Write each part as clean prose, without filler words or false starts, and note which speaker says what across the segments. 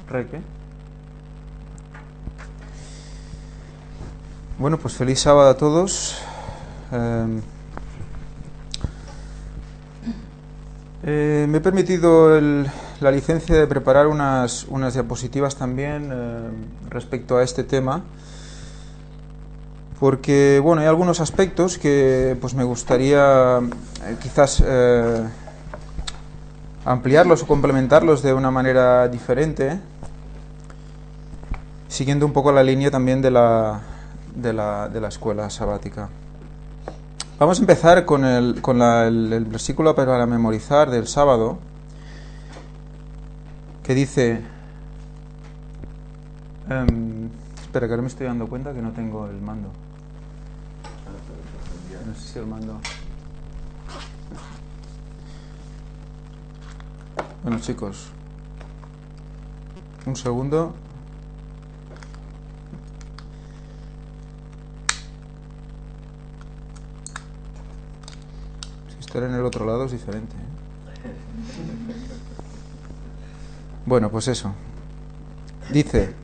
Speaker 1: Reque. Bueno, pues feliz sábado a todos. Me he permitido la licencia de preparar unas diapositivas también respecto a este tema, porque bueno, hay algunos aspectos que pues me gustaría quizás ampliarlos o complementarlos de una manera diferente, siguiendo un poco la línea también de la escuela sabática. Vamos a empezar con el versículo para memorizar del sábado, que dice... espera, que ahora me estoy dando cuenta que no tengo el mando. No sé si el mando... Bueno, chicos, un segundo. Si estar en el otro lado es diferente, ¿eh? Bueno, pues eso. Dice: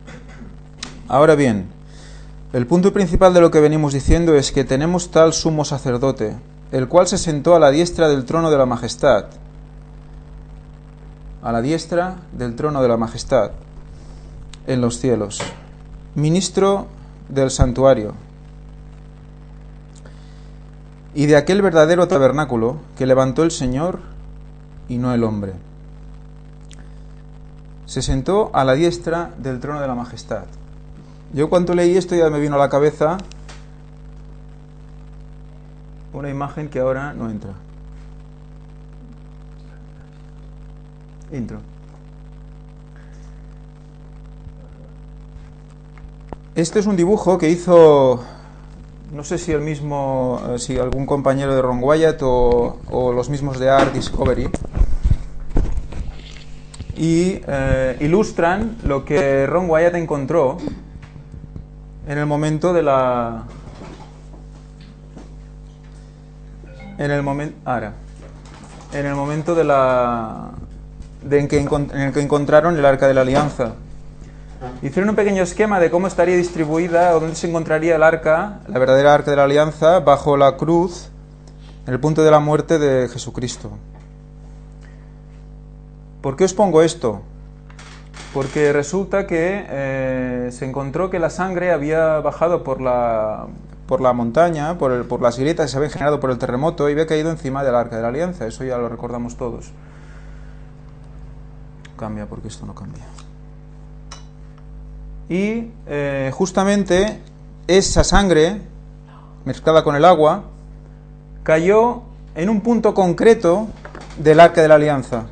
Speaker 1: ahora bien, el punto principal de lo que venimos diciendo es que tenemos tal sumo sacerdote, el cual se sentó a la diestra del trono de la majestad. A la diestra del trono de la majestad en los cielos, ministro del santuario y de aquel verdadero tabernáculo que levantó el Señor y no el hombre. Se sentó a la diestra del trono de la majestad. Yo cuando leí esto ya me vino a la cabeza una imagen que ahora no entra. Intro. Este es un dibujo que hizo, no sé si el mismo, si algún compañero de Ron Wyatt o los mismos de Art Discovery, y ilustran lo que Ron Wyatt encontró en el momento de la... En el momento de la... en el que encontraron el Arca de la Alianza. Hicieron un pequeño esquema de cómo estaría distribuida o dónde se encontraría el Arca, la verdadera Arca de la Alianza, bajo la cruz, en el punto de la muerte de Jesucristo. ¿Por qué os pongo esto? Porque resulta que se encontró que la sangre había bajado por la montaña, por las grietas que se habían generado por el terremoto, y había caído encima del Arca de la Alianza. Eso ya lo recordamos todos. Cambia, porque esto no cambia. Y justamente esa sangre mezclada con el agua cayó en un punto concreto del Arca de la Alianza.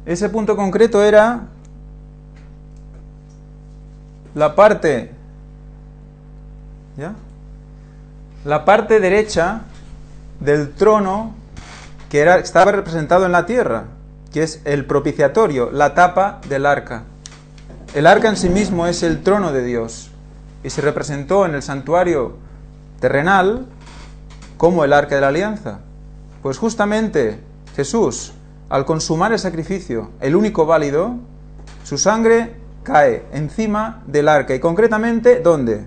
Speaker 1: Ese punto concreto era la parte, ¿ya? La parte derecha del trono que estaba representado en la tierra, que es el propiciatorio, la tapa del arca. El arca en sí mismo es el trono de Dios y se representó en el santuario terrenal como el arca de la alianza. Pues justamente Jesús, al consumar el sacrificio, el único válido, su sangre cae encima del arca. Y concretamente, ¿dónde?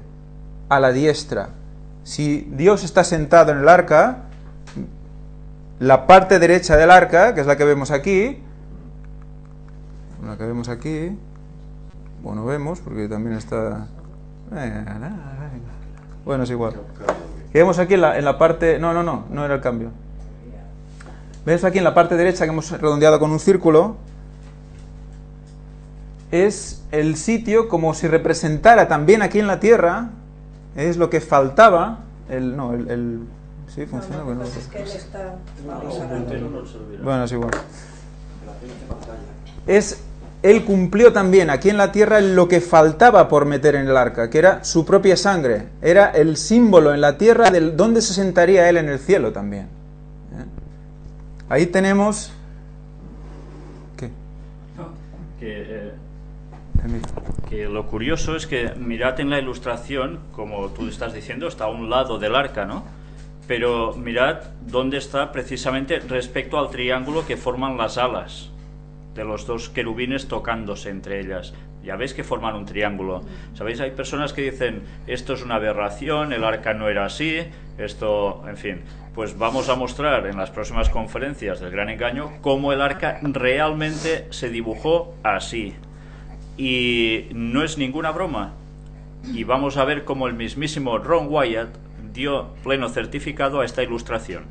Speaker 1: A la diestra. Si Dios está sentado en el arca, la parte derecha del arca, que es la que vemos aquí, bueno, vemos, porque también está... Bueno, es igual. Que vemos aquí en la parte... No era el cambio. ¿Ves aquí en la parte derecha que hemos redondeado con un círculo? Es el sitio como si representara también aquí en la tierra, es lo que faltaba, sí, funciona.
Speaker 2: Bueno, es que él está...
Speaker 1: Bueno, es igual. Él cumplió también aquí en la tierra lo que faltaba por meter en el arca, que era su propia sangre. Era el símbolo en la tierra de donde se sentaría él en el cielo también. Ahí tenemos... ¿Qué?
Speaker 3: Que lo curioso es que mirad en la ilustración, como tú estás diciendo, está a un lado del arca, ¿no? Pero mirad dónde está precisamente respecto al triángulo que forman las alas. de los dos querubines tocándose entre ellas. Ya veis que forman un triángulo. ¿Sabéis? Hay personas que dicen, esto es una aberración, el arca no era así, esto, en fin. Pues vamos a mostrar en las próximas conferencias del Gran Engaño cómo el arca realmente se dibujó así. Y no es ninguna broma. Y vamos a ver cómo el mismísimo Ron Wyatt dio pleno certificado a esta ilustración.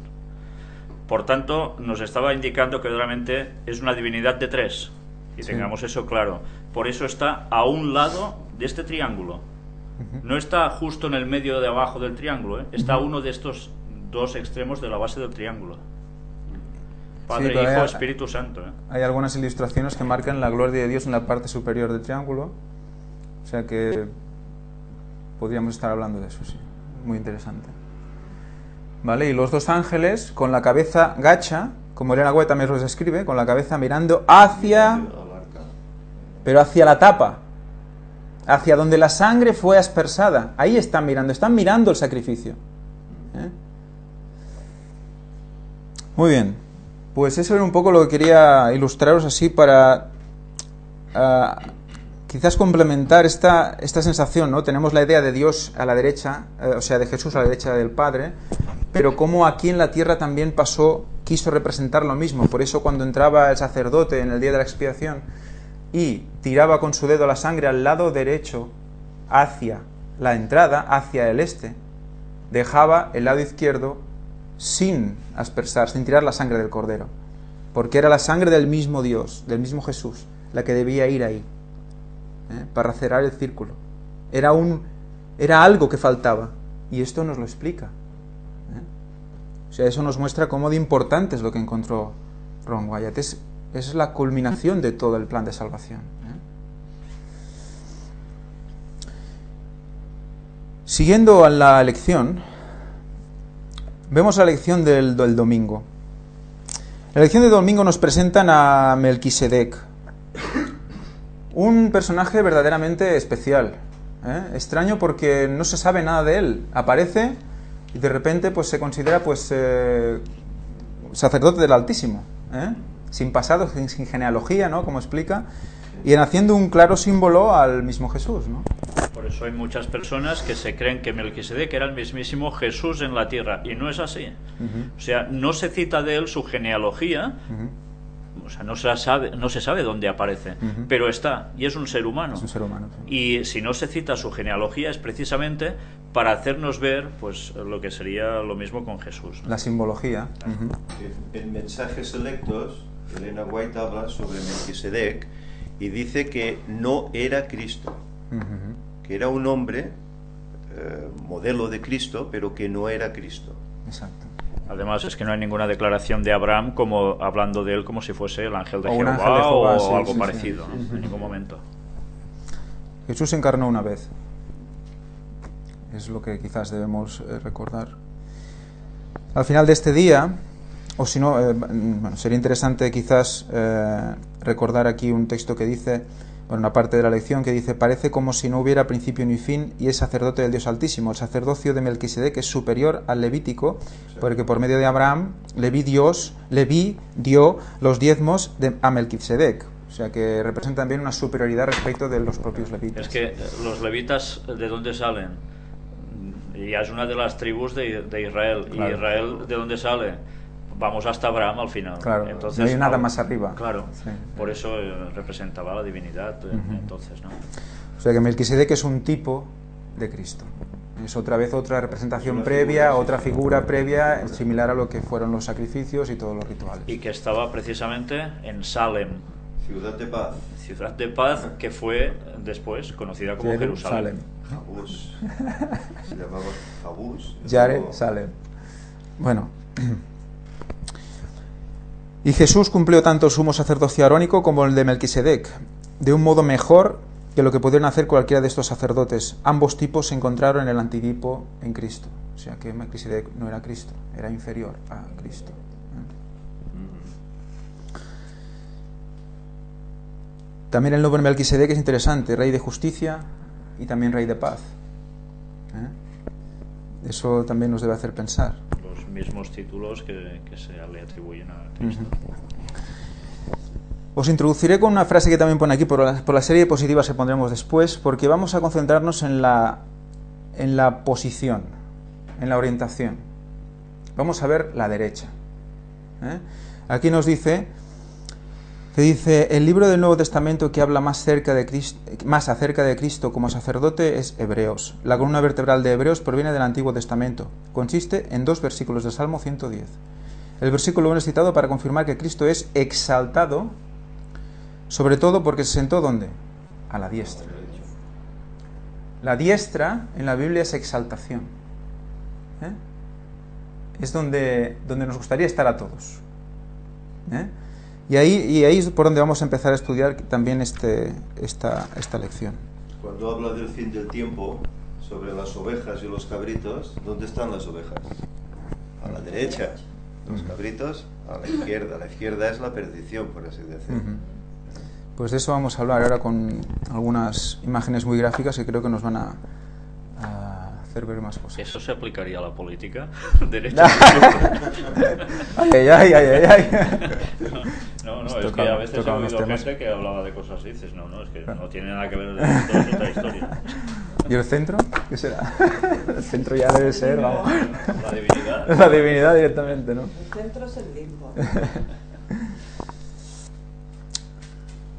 Speaker 3: Por tanto, nos estaba indicando que realmente es una divinidad de tres. Y tengamos eso claro. Por eso está a un lado de este triángulo. No está justo en el medio de abajo del triángulo, ¿eh? Está a uno de estos dos extremos de la base del triángulo. Padre,
Speaker 1: sí,
Speaker 3: Hijo, Espíritu Santo.
Speaker 1: Hay algunas ilustraciones que marcan la gloria de Dios en la parte superior del triángulo. O sea que podríamos estar hablando de eso, sí. Muy interesante. ¿Vale? Y los dos ángeles con la cabeza gacha, como Elena White también los describe, con la cabeza mirando hacia... pero hacia la tapa, hacia donde la sangre fue aspersada. Ahí están mirando el sacrificio. Muy bien, pues eso era un poco lo que quería ilustraros así para quizás complementar esta sensación, ¿no? Tenemos la idea de Dios a la derecha, o sea, de Jesús a la derecha del Padre, pero como aquí en la tierra también quiso representar lo mismo. Por eso cuando entraba el sacerdote en el día de la expiación y tiraba con su dedo la sangre al lado derecho hacia la entrada, hacia el este, dejaba el lado izquierdo sin aspersar, sin tirar la sangre del cordero, porque era la sangre del mismo Dios, del mismo Jesús, la que debía ir ahí, para cerrar el círculo. Era algo que faltaba, y esto nos lo explica. O sea, eso nos muestra cómo de importante es lo que encontró Ron Wyatt. Es la culminación de todo el plan de salvación. Siguiendo a la lección, vemos la lección del domingo. La lección del domingo nos presentan a Melquisedec, un personaje verdaderamente especial, extraño porque no se sabe nada de él. Aparece y de repente pues se considera pues sacerdote del Altísimo, sin pasado, sin genealogía, ¿no? Como explica, y en haciendo un claro símbolo al mismo Jesús, ¿no?
Speaker 3: Por eso hay muchas personas que se creen que Melquisedec era el mismísimo Jesús en la tierra, y no es así. O sea, no se cita de él su genealogía, o sea, no se sabe dónde aparece, pero está, y es un ser humano.
Speaker 1: Es un ser humano, sí.
Speaker 3: Y si no se cita su genealogía es precisamente para hacernos ver pues lo que sería lo mismo con Jesús, ¿no?
Speaker 1: La simbología.
Speaker 2: En Mensajes Selectos, Elena White habla sobre Melquisedec y dice que no era Cristo, que era un hombre modelo de Cristo, pero que no era Cristo.
Speaker 1: Exacto.
Speaker 3: Además es que no hay ninguna declaración de Abraham como hablando de él como si fuese el ángel de
Speaker 1: un
Speaker 3: Jehová,
Speaker 1: ángel de Jehová,
Speaker 3: o
Speaker 1: sí,
Speaker 3: algo
Speaker 1: sí,
Speaker 3: parecido,
Speaker 1: sí.
Speaker 3: ¿no? En ningún momento.
Speaker 1: Jesús se encarnó una vez. Es lo que quizás debemos recordar. Al final de este día, o si no, bueno, sería interesante quizás recordar aquí un texto que dice, bueno, una parte de la lección que dice: parece como si no hubiera principio ni fin, y es sacerdote del Dios Altísimo. El sacerdocio de Melquisedec es superior al levítico, porque por medio de Abraham Leví dio los diezmos a Melquisedec. O sea que representa también una superioridad respecto de los propios levitas.
Speaker 3: Es que los levitas, ¿de dónde salen? Ya es una de las tribus de Israel.
Speaker 1: Claro.
Speaker 3: ¿Y Israel de dónde sale? Vamos hasta Abraham al final.
Speaker 1: Claro,
Speaker 3: entonces,
Speaker 1: no hay nada más arriba.
Speaker 3: Claro,
Speaker 1: Sí.
Speaker 3: por eso representaba la divinidad, entonces, ¿no?
Speaker 1: O sea que Melquisedec es un tipo de Cristo. Es otra vez otra representación
Speaker 2: Una
Speaker 1: previa,
Speaker 2: figura, sí.
Speaker 1: otra figura previa, similar a lo que fueron los sacrificios y todos los rituales.
Speaker 3: Y que estaba precisamente en Salem,
Speaker 2: Ciudad de paz.
Speaker 3: ciudad de paz que fue después conocida como Jerusalén.
Speaker 2: Jabús. Se llamaba Jabús.
Speaker 1: Yare, Salem. Bueno. Y Jesús cumplió tanto el sumo sacerdocio arónico como el de Melquisedec, de un modo mejor que lo que pudieron hacer cualquiera de estos sacerdotes. Ambos tipos se encontraron en el antitipo en Cristo. O sea que Melquisedec no era Cristo, era inferior a Cristo. También el nombre Melquisedec es interesante, rey de justicia y también rey de paz. Eso también nos debe hacer pensar.
Speaker 3: Los mismos títulos que se le atribuyen a Cristo.
Speaker 1: Os introduciré con una frase que también pone aquí, por la serie de diapositivas que pondremos después, porque vamos a concentrarnos en la posición, en la orientación. Vamos a ver la derecha. Aquí nos dice, el libro del Nuevo Testamento que habla más acerca de Cristo como sacerdote es Hebreos. La columna vertebral de Hebreos proviene del Antiguo Testamento. Consiste en 2 versículos del Salmo 110. El versículo 1 es citado para confirmar que Cristo es exaltado, sobre todo porque se sentó ¿dónde? A la diestra. La diestra en la Biblia es exaltación. Es donde nos gustaría estar a todos. Y ahí es por donde vamos a empezar a estudiar también esta lección.
Speaker 2: Cuando habla del fin del tiempo, sobre las ovejas y los cabritos, ¿dónde están las ovejas? A la derecha. Los cabritos a la izquierda. La izquierda es la perdición, por así decirlo.
Speaker 1: Pues de eso vamos a hablar ahora con algunas imágenes muy gráficas que creo que nos van a hacer ver más cosas.
Speaker 3: ¿Eso se aplicaría a la política? ¿Derecha?
Speaker 1: ay.
Speaker 3: No, es que a veces he oído gente que hablaba de cosas así, dices, no, es que no tiene nada que ver con es otra historia.
Speaker 1: ¿Y el centro? ¿Qué será? El centro ya debe ser, vamos.
Speaker 3: La divinidad.
Speaker 1: La divinidad directamente, ¿no?
Speaker 4: El centro es el limbo.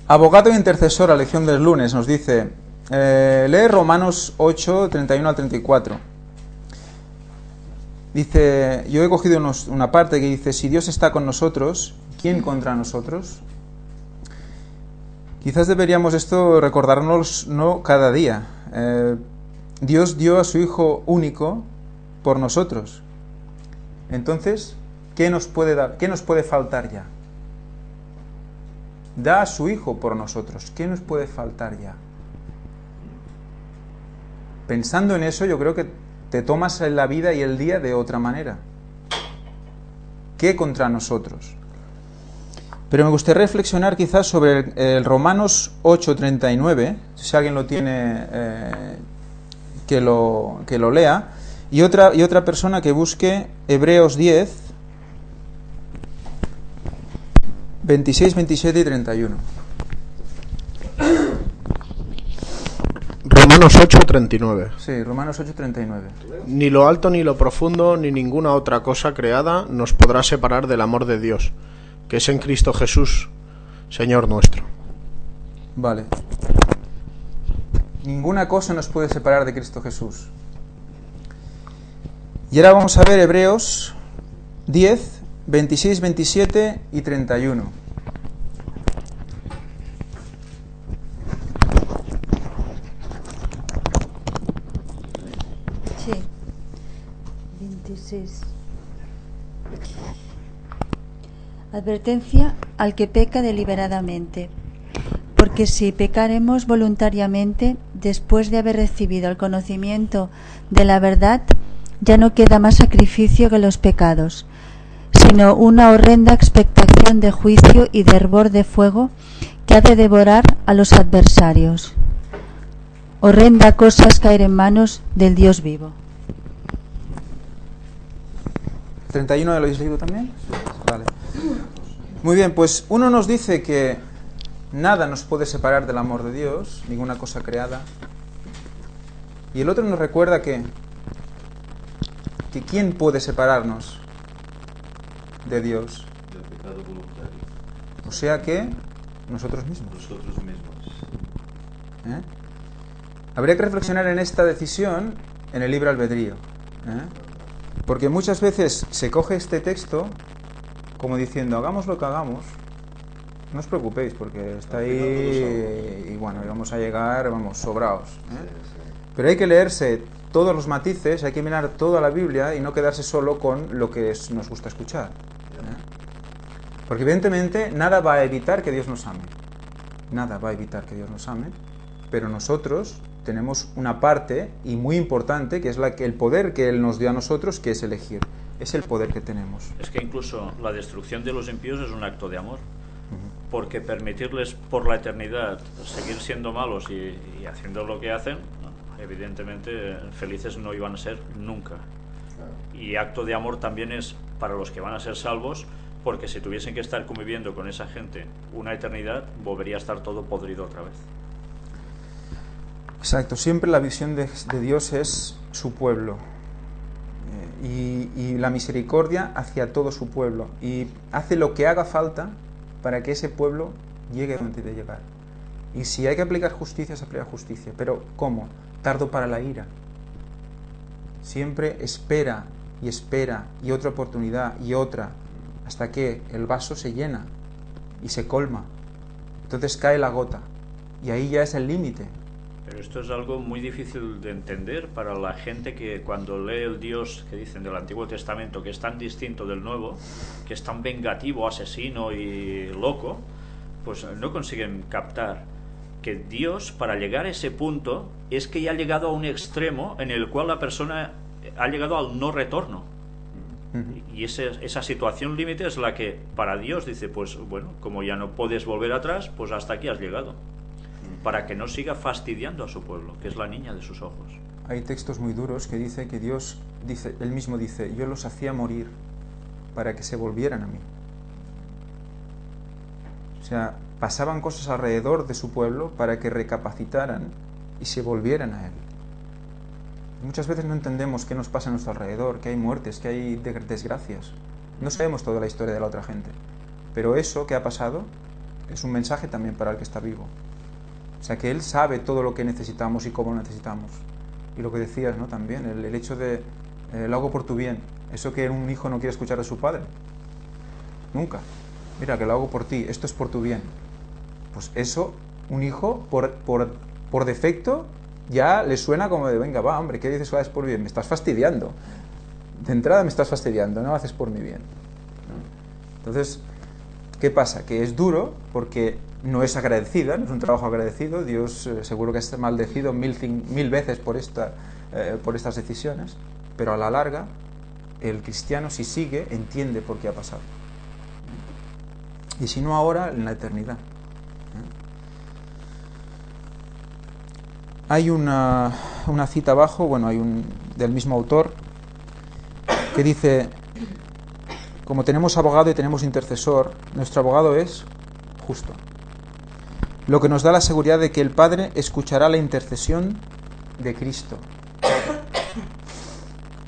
Speaker 1: Abogado e intercesor, la lección del lunes, nos dice, lee Romanos 8, 31 al 34. Dice, yo he cogido una parte que dice, si Dios está con nosotros, ¿quién contra nosotros? Quizás deberíamos esto recordarnos no cada día. Dios dio a su Hijo único por nosotros. Entonces, ¿qué nos puede dar? ¿Qué nos puede faltar ya? Da a su Hijo por nosotros. ¿Qué nos puede faltar ya? Pensando en eso, yo creo que te tomas la vida y el día de otra manera. ¿Qué contra nosotros? Pero me gustaría reflexionar quizás sobre el Romanos 8:39, si alguien lo tiene, que lo lea, y otra persona que busque Hebreos 10, 26, 27 y 31.
Speaker 5: Romanos 8:39.
Speaker 1: Sí, Romanos 8:39.
Speaker 5: Ni lo alto ni lo profundo ni ninguna otra cosa creada nos podrá separar del amor de Dios, que es en Cristo Jesús, Señor nuestro.
Speaker 1: Vale. Ninguna cosa nos puede separar de Cristo Jesús. Y ahora vamos a ver Hebreos 10, 26, 27 y 31.
Speaker 6: Sí. 26. Advertencia al que peca deliberadamente. Porque si pecaremos voluntariamente, después de haber recibido el conocimiento de la verdad, ya no queda más sacrificio que los pecados, sino una horrenda expectación de juicio y de hervor de fuego que ha de devorar a los adversarios. Horrenda cosa es caer en manos del Dios vivo.
Speaker 1: 31 lo habéis leído también. Vale. Muy bien, pues uno nos dice que nada nos puede separar del amor de Dios, ninguna cosa creada. Y el otro nos recuerda que ¿quién puede separarnos de Dios?
Speaker 2: Del pecado voluntario.
Speaker 1: O sea que nosotros mismos.
Speaker 2: Nosotros mismos.
Speaker 1: Habría que reflexionar en esta decisión en el libre albedrío. Porque muchas veces se coge este texto como diciendo, hagamos lo que hagamos, no os preocupéis porque está ahí y bueno, vamos a llegar, sobraos. Pero hay que leerse todos los matices, hay que mirar toda la Biblia y no quedarse solo con lo que nos gusta escuchar. Porque evidentemente nada va a evitar que Dios nos ame. Nada va a evitar que Dios nos ame, pero nosotros tenemos una parte, y muy importante, que es el poder que Él nos dio a nosotros, que es elegir. Es el poder que tenemos.
Speaker 3: Es que incluso la destrucción de los impíos es un acto de amor. Porque permitirles por la eternidad seguir siendo malos y haciendo lo que hacen, evidentemente felices no iban a ser nunca. Y acto de amor también es para los que van a ser salvos porque si tuviesen que estar conviviendo con esa gente una eternidad, volvería a estar todo podrido otra vez.
Speaker 1: Exacto, siempre la visión de Dios es su pueblo y la misericordia hacia todo su pueblo, y hace lo que haga falta para que ese pueblo llegue a donde debe llegar. Y si hay que aplicar justicia, se aplica justicia, pero ¿cómo? Tardo para la ira. Siempre espera y otra oportunidad y otra, hasta que el vaso se llena y se colma. Entonces cae la gota y ahí ya es el límite.
Speaker 3: Pero esto es algo muy difícil de entender para la gente que cuando lee el Dios que dicen del Antiguo Testamento, que es tan distinto del Nuevo, que es tan vengativo, asesino y loco, pues no consiguen captar que Dios, para llegar a ese punto, es que ya ha llegado a un extremo en el cual la persona ha llegado al no retorno. Y esa situación límite es la que para Dios dice, pues bueno, como ya no puedes volver atrás, pues hasta aquí has llegado, para que no siga fastidiando a su pueblo, que es la niña de sus ojos.
Speaker 1: Hay textos muy duros que dice que Dios, él mismo dice, yo los hacía morir para que se volvieran a mí. O sea, pasaban cosas alrededor de su pueblo para que recapacitaran y se volvieran a él. Muchas veces no entendemos qué nos pasa a nuestro alrededor, que hay muertes, que hay desgracias. No sabemos toda la historia de la otra gente. Pero eso que ha pasado es un mensaje también para el que está vivo. O sea, que Él sabe todo lo que necesitamos y cómo lo necesitamos. Y lo que decías, ¿no? También, el hecho de lo hago por tu bien. Eso que un hijo no quiere escuchar a su padre. Nunca. Mira, que lo hago por ti, esto es por tu bien. Pues eso, un hijo, por defecto, ya le suena como de, venga, va, hombre, ¿qué dices que haces por bien? Me estás fastidiando. De entrada me estás fastidiando, no haces por mi bien. Entonces, ¿qué pasa? Que es duro porque no es agradecida, no es un trabajo agradecido. Dios seguro que está maldecido mil veces por estas decisiones, pero a la larga el cristiano, si sigue, entiende por qué ha pasado. Y si no ahora, en la eternidad. Hay una cita abajo, bueno, del mismo autor, que dice, como tenemos abogado y tenemos intercesor, nuestro abogado es justo, lo que nos da la seguridad de que el Padre escuchará la intercesión de Cristo.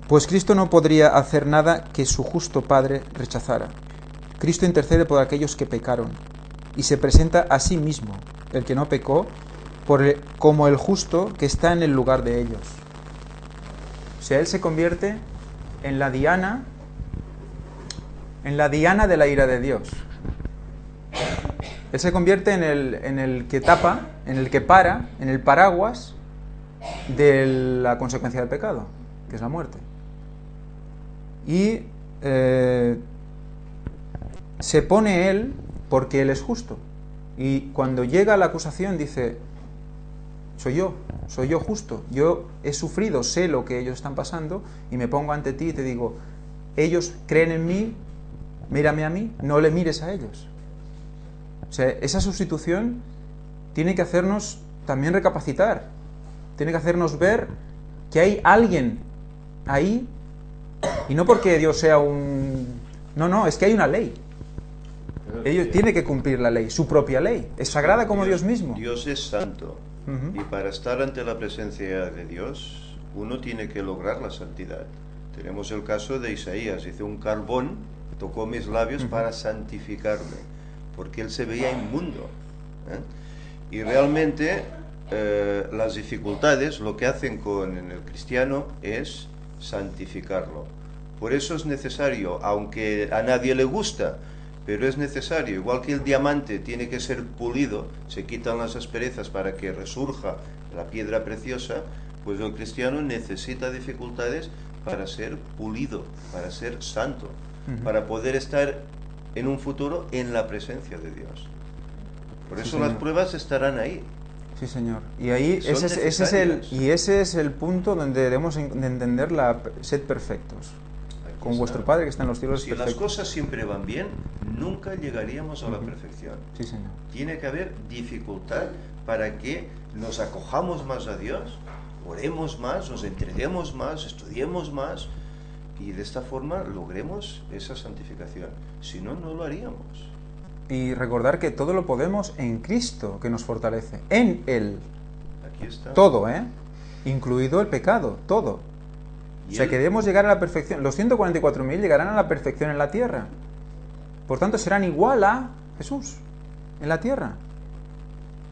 Speaker 1: Pues Cristo no podría hacer nada que su justo Padre rechazara. Cristo intercede por aquellos que pecaron y se presenta a sí mismo, el que no pecó, como el justo que está en el lugar de ellos. O sea, Él se convierte en la diana de la ira de Dios. Él se convierte en el que tapa, en el que para, en el paraguas de la consecuencia del pecado, que es la muerte. Y se pone Él porque Él es justo. Y cuando llega la acusación dice, soy yo justo, yo he sufrido, sé lo que ellos están pasando y me pongo ante ti y te digo, ellos creen en mí, mírame a mí, no le mires a ellos. O sea, esa sustitución tiene que hacernos también recapacitar, tiene que hacernos ver que hay alguien ahí, y no porque Dios sea no, es que hay una ley. Ellos tienen que cumplir la ley, su propia ley, es sagrada como Dios mismo.
Speaker 2: Dios es santo. Y para estar ante la presencia de Dios, uno tiene que lograr la santidad. Tenemos el caso de Isaías, dice, un carbón tocó mis labios para santificarme, porque él se veía inmundo. Y realmente las dificultades lo que hacen con el cristiano es santificarlo. Por eso es necesario, aunque a nadie le gusta, pero es necesario, igual que el diamante tiene que ser pulido, se quitan las asperezas para que resurja la piedra preciosa, pues el cristiano necesita dificultades para ser pulido, para ser santo, para poder estar en un futuro en la presencia de Dios. Por eso las pruebas estarán ahí.
Speaker 1: Sí, Señor. Y ahí ese es el punto donde debemos de entender sed perfectos. Con vuestro Padre que está en los cielos.
Speaker 2: Si las cosas siempre van bien, nunca llegaríamos a la perfección.
Speaker 1: Sí, Señor.
Speaker 2: Tiene que haber dificultad para que nos acojamos más a Dios, oremos más, nos entreguemos más, estudiemos más y de esta forma logremos esa santificación. Si no, no lo haríamos.
Speaker 1: Y recordar que todo lo podemos en Cristo, que nos fortalece. En Él.
Speaker 2: Aquí está.
Speaker 1: Todo, incluido el pecado, todo.
Speaker 2: Y
Speaker 1: O sea,
Speaker 2: él-
Speaker 1: que debemos llegar a la perfección. Los 144.000 llegarán a la perfección en la tierra. Por tanto, serán igual a Jesús en la tierra.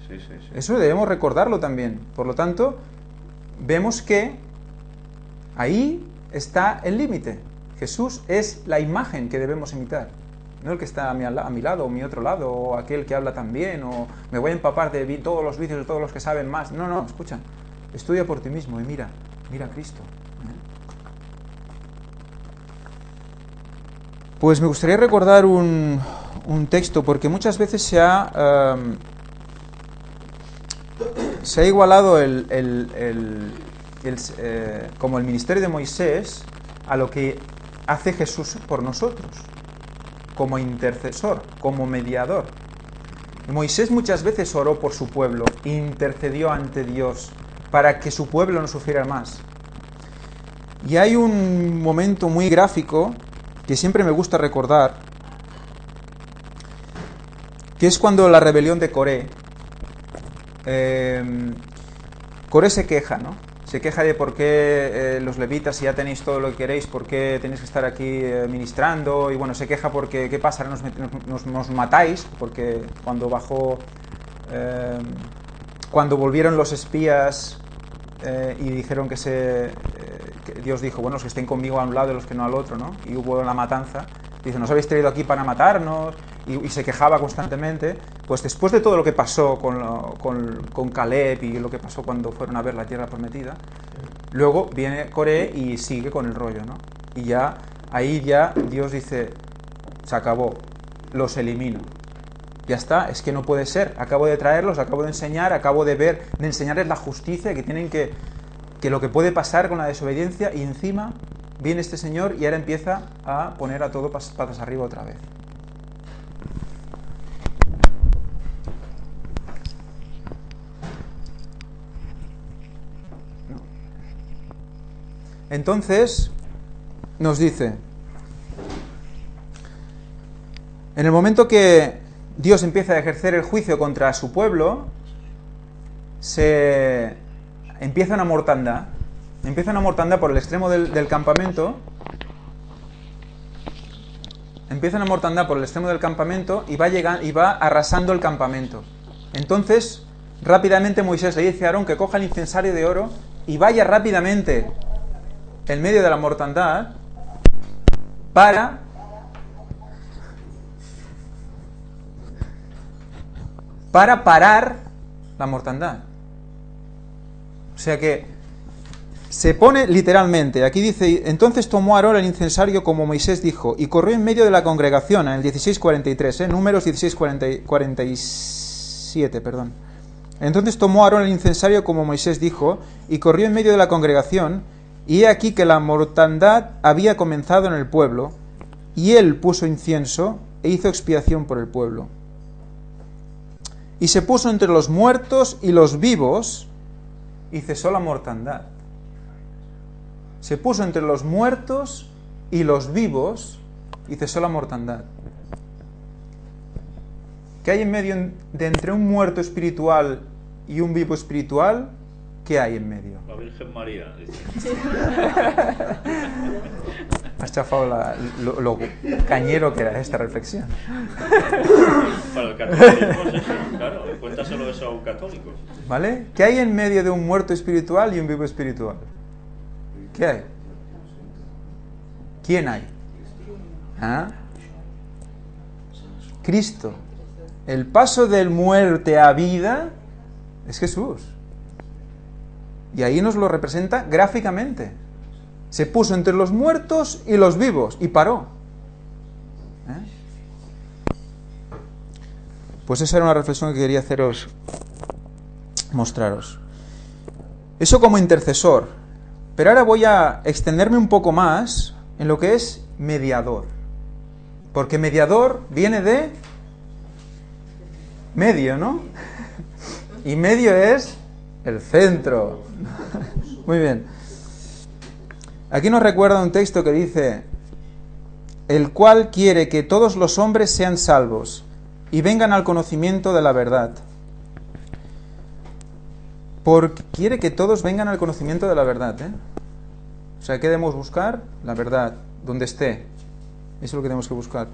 Speaker 2: Sí, sí, sí.
Speaker 1: Eso debemos recordarlo también. Por lo tanto, vemos que ahí está el límite. Jesús es la imagen que debemos imitar. No el que está a mi lado, o mi otro lado, o aquel que habla tan bien, o me voy a empapar de todos los vicios de todos los que saben más. No, no, escucha. Estudia por ti mismo y mira a Cristo. Pues me gustaría recordar un texto, porque muchas veces se ha igualado como el ministerio de Moisés a lo que hace Jesús por nosotros, como intercesor, como mediador. Moisés muchas veces oró por su pueblo, intercedió ante Dios para que su pueblo no sufriera más. Y hay un momento muy gráfico que siempre me gusta recordar, que es cuando la rebelión de Coré. Coré se queja, ¿no? Se queja de por qué los levitas, si ya tenéis todo lo que queréis, por qué tenéis que estar aquí ministrando. Y bueno, se queja porque, ¿qué pasa? Nos matáis, porque cuando bajó, cuando volvieron los espías y dijeron que Dios dijo, bueno, los que estén conmigo a un lado y los que no al otro, ¿no? Y hubo la matanza. Dice, nos habéis traído aquí para matarnos, y se quejaba constantemente. Pues después de todo lo que pasó con Caleb y lo que pasó cuando fueron a ver la tierra prometida, luego viene Coré y sigue con el rollo, ¿no? Y ya, ahí ya Dios dice, se acabó, los elimino. Ya está, es que no puede ser, acabo de traerlos, acabo de enseñar, acabo de enseñarles la justicia, que tienen que lo que puede pasar con la desobediencia, y encima viene este señor y ahora empieza a poner a todo patas arriba otra vez. No. Entonces, nos dice, en el momento que Dios empieza a ejercer el juicio contra su pueblo, se empieza una mortandad. Empieza una mortandad por el extremo del campamento. Empieza una mortandad por el extremo del campamento y va arrasando el campamento. Entonces, rápidamente Moisés le dice a Aarón que coja el incensario de oro y vaya rápidamente en medio de la mortandad para parar la mortandad. O sea que se pone literalmente, aquí dice, entonces tomó Aarón el incensario como Moisés dijo, y corrió en medio de la congregación, en el 16:43, Números 16:47, perdón. Entonces tomó Aarón el incensario como Moisés dijo, y corrió en medio de la congregación, y he aquí que la mortandad había comenzado en el pueblo, y él puso incienso e hizo expiación por el pueblo. Y se puso entre los muertos y los vivos, y cesó la mortandad. Se puso entre los muertos y los vivos, y cesó la mortandad. ¿Qué hay en medio de entre un muerto espiritual y un vivo espiritual? ¿Qué hay en medio?
Speaker 3: La Virgen María, dice.
Speaker 1: Has chafado lo cañero que era esta reflexión.
Speaker 3: Para el catolicismo es eso, claro, cuéntaselo eso a un católico.
Speaker 1: ¿Vale? ¿Qué hay en medio de un muerto espiritual y un vivo espiritual? ¿Qué hay? ¿Quién hay? ¿Ah? Cristo. El paso del muerte a vida es Jesús. Y ahí nos lo representa gráficamente. Se puso entre los muertos y los vivos y paró. Pues esa era una reflexión que quería mostraros. Eso como intercesor. Pero ahora voy a extenderme un poco más en lo que es mediador. Porque mediador viene de medio, ¿no? Y medio es el centro. Muy bien. Aquí nos recuerda un texto que dice: el cual quiere que todos los hombres sean salvos y vengan al conocimiento de la verdad. Porque quiere que todos vengan al conocimiento de la verdad, ¿eh? O sea, ¿qué debemos buscar? La verdad, donde esté. Eso es lo que tenemos que buscar.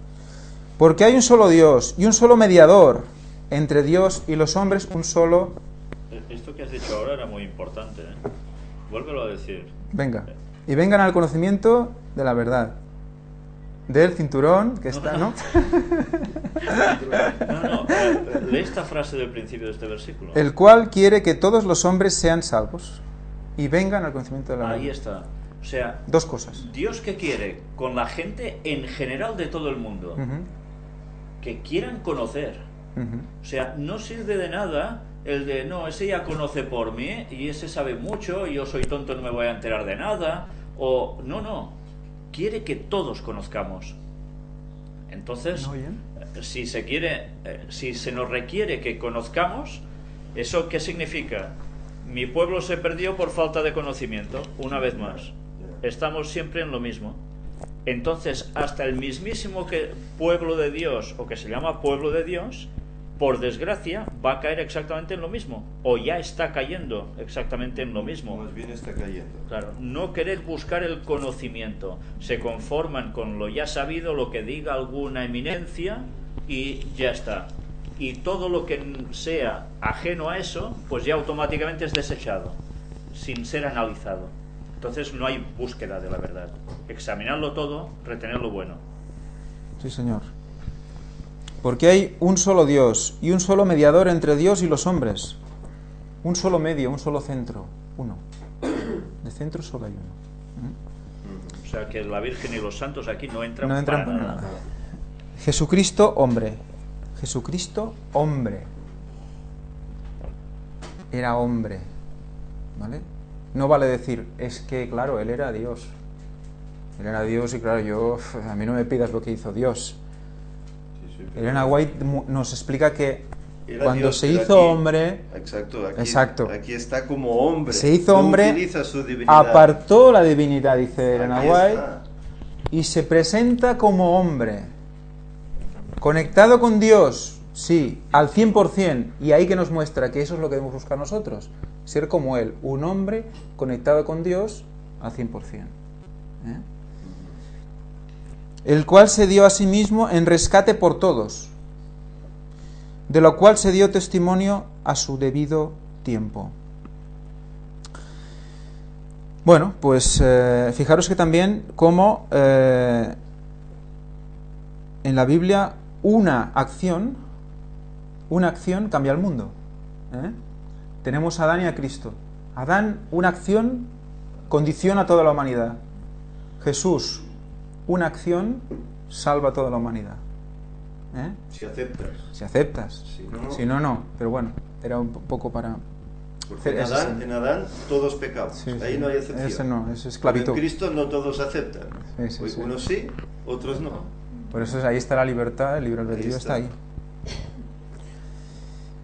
Speaker 1: Porque hay un solo Dios y un solo mediador entre Dios y los hombres, un solo...
Speaker 3: Esto que has dicho ahora era muy importante, ¿eh? Vuélvelo a decir.
Speaker 1: Venga. Y vengan al conocimiento de la verdad. Del cinturón que está, ¿no?
Speaker 3: No, lee esta frase del principio de este versículo.
Speaker 1: El cual quiere que todos los hombres sean salvos y vengan al conocimiento de la verdad.
Speaker 3: Ahí está. O sea,
Speaker 1: dos cosas.
Speaker 3: Dios, ¿qué quiere? Con la gente en general de todo el mundo. Que quieran conocer. O sea, no sirve de nada el de, no, ese ya conoce por mí y ese sabe mucho y yo soy tonto, no me voy a enterar de nada. O, no. Quiere que todos conozcamos. Entonces, si se quiere, si se nos requiere que conozcamos, ¿eso qué significa? Mi pueblo se perdió por falta de conocimiento, una vez más. Estamos siempre en lo mismo. Entonces, hasta el mismísimo pueblo de Dios, o que se llama pueblo de Dios, por desgracia, va a caer exactamente en lo mismo, o ya está cayendo exactamente en lo mismo.
Speaker 2: Más bien está cayendo.
Speaker 3: Claro, no querer buscar el conocimiento, se conforman con lo ya sabido, lo que diga alguna eminencia y ya está. Y todo lo que sea ajeno a eso, pues ya automáticamente es desechado, sin ser analizado. Entonces no hay búsqueda de la verdad. Examinarlo todo, retener lo bueno.
Speaker 1: Sí, señor. Porque hay un solo Dios y un solo mediador entre Dios y los hombres. Un solo medio, un solo centro. Uno. De centro solo hay uno.
Speaker 3: O sea que la Virgen y los santos aquí no entran
Speaker 1: para nada. Jesucristo, hombre. Jesucristo, hombre. Era hombre. ¿Vale? No vale decir, es que, claro, él era Dios. Él era Dios y, claro, a mí no me pidas lo que hizo Dios. Elena White nos explica que era cuando Dios, se hizo aquí, hombre...
Speaker 2: Exacto. Aquí está como hombre.
Speaker 1: Se hizo hombre,
Speaker 2: utiliza su divinidad.
Speaker 1: Apartó la divinidad, dice Elena White, y se presenta como hombre. Conectado con Dios, sí, al 100%. Y ahí que nos muestra que eso es lo que debemos buscar nosotros. Ser como Él, un hombre conectado con Dios al 100%. El cual se dio a sí mismo en rescate por todos, de lo cual se dio testimonio a su debido tiempo. Bueno, pues fijaros que también como en la Biblia una acción cambia el mundo. Tenemos a Adán y a Cristo. Adán, una acción condiciona a toda la humanidad. Jesús, una acción salva a toda la humanidad.
Speaker 2: Si aceptas.
Speaker 1: Si aceptas. Si no, no. Pero bueno, era un poco para...
Speaker 2: Porque en Adán todos pecamos. Sí, ahí no hay excepción.
Speaker 1: Ese no, es esclavitud.
Speaker 2: Pero en Cristo no todos aceptan.
Speaker 1: Sí.
Speaker 2: Unos sí, otros no.
Speaker 1: Por eso ahí está la libertad, el libre albedrío está ahí.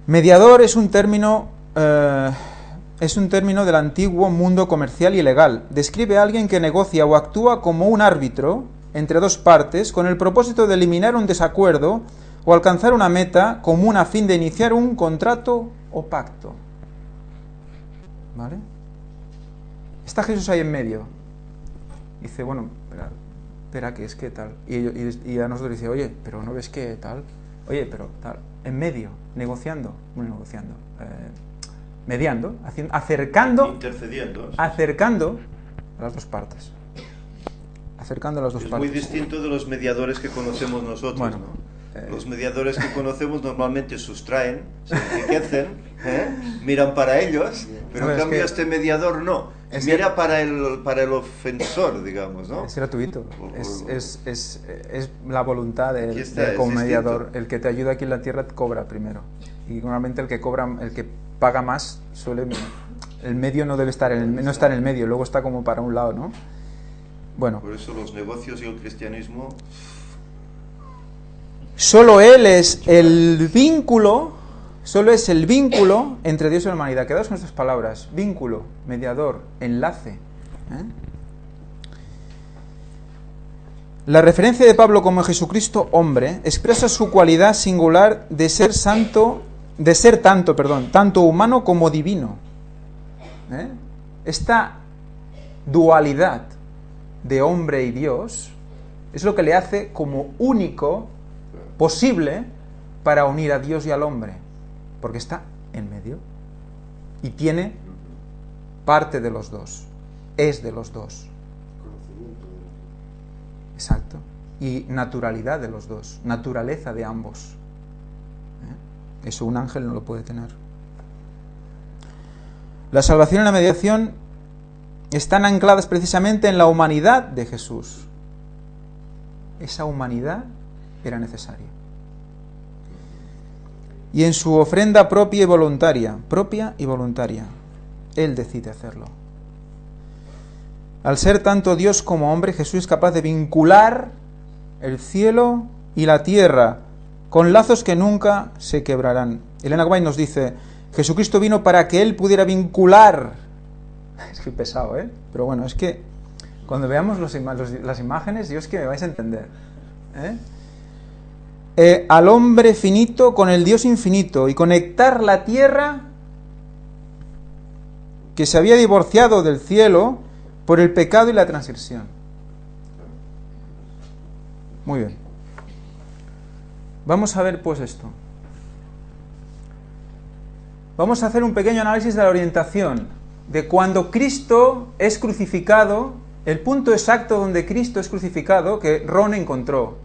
Speaker 1: Mediador es un término del antiguo mundo comercial y legal. Describe a alguien que negocia o actúa como un árbitro entre dos partes con el propósito de eliminar un desacuerdo o alcanzar una meta común a fin de iniciar un contrato o pacto. ¿Vale? Está Jesús ahí en medio. Dice, bueno, espera, que es que tal. Y a nosotros dice, oye, pero ¿no ves que tal? Oye, pero tal. En medio, negociando. Mediando, acercando,
Speaker 2: intercediendo,
Speaker 1: acercando a las dos partes. Acercando a las dos partes.
Speaker 2: Es muy distinto de los mediadores que conocemos nosotros,
Speaker 1: bueno,
Speaker 2: ¿no? Los mediadores que conocemos normalmente sustraen, se enriquecen, miran para ellos, pero en cambio este mediador no. Mira para el ofensor, distinto, ¿no?
Speaker 1: Es gratuito. Es la voluntad del como mediador. El que te ayuda aquí en la tierra cobra primero. Y normalmente el que paga más el medio no debe estar no está en el medio, luego está como para un lado, ¿no? Bueno.
Speaker 2: Por eso los negocios y el cristianismo.
Speaker 1: Solo él es el vínculo entre Dios y la humanidad. Quedaos con estas palabras: vínculo, mediador, enlace. La referencia de Pablo como Jesucristo hombre expresa su cualidad singular de ser tanto humano como divino. Esta dualidad de hombre y Dios es lo que le hace como único posible para unir a Dios y al hombre, porque está en medio y tiene parte de los dos, es de los dos. Exacto. Y naturalidad de los dos, naturaleza de ambos. Eso un ángel no lo puede tener. La salvación y la mediación están ancladas precisamente en la humanidad de Jesús. Esa humanidad era necesaria. Y en su ofrenda propia y voluntaria, Él decide hacerlo. Al ser tanto Dios como hombre, Jesús es capaz de vincular el cielo y la tierra con lazos que nunca se quebrarán. Elena White nos dice, Jesucristo vino para que Él pudiera vincular. Es que pesado, pero bueno, es que cuando veamos las imágenes, yo es que me vais a entender. Al hombre finito con el Dios infinito y conectar la tierra que se había divorciado del cielo por el pecado y la transgresión. Muy bien. Vamos a ver pues esto. Vamos a hacer un pequeño análisis de la orientación, de cuando Cristo es crucificado, el punto exacto donde Cristo es crucificado, que Ron encontró.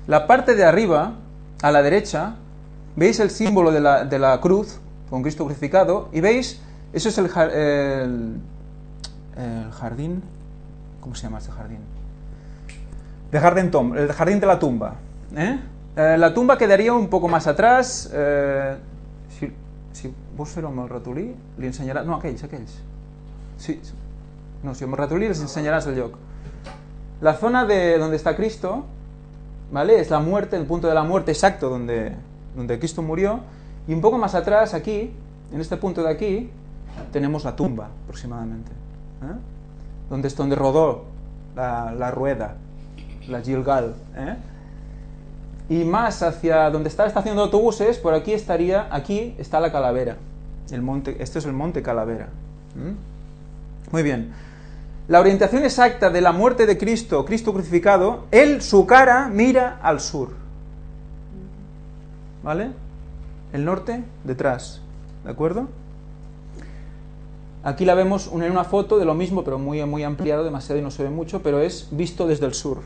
Speaker 1: La parte de arriba, a la derecha, veis el símbolo de la cruz, con Cristo crucificado, y veis, eso es el jardín, ¿cómo se llama este jardín? El jardín de la tumba. La tumba quedaría un poco más atrás. Si vos fer amb el ratolí, li ensenyaràs... No, aquells. Sí. No, si amb el ratolí les enseñarás el lloc. La zona de donde está Cristo, ¿vale? Es la muerte, el punto de la muerte exacto donde Cristo murió. Y un poco más atrás, aquí, en este punto de aquí, tenemos la tumba, aproximadamente. Donde rodó la rueda, la Gilgal. Y más hacia donde está la estación de autobuses, por aquí está la Calavera. Este es el monte Calavera. Muy bien. La orientación exacta de la muerte de Cristo crucificado, su cara mira al sur. ¿Vale? El norte, detrás. ¿De acuerdo? Aquí la vemos en una foto de lo mismo, pero muy, muy ampliado, demasiado y no se ve mucho, pero es visto desde el sur.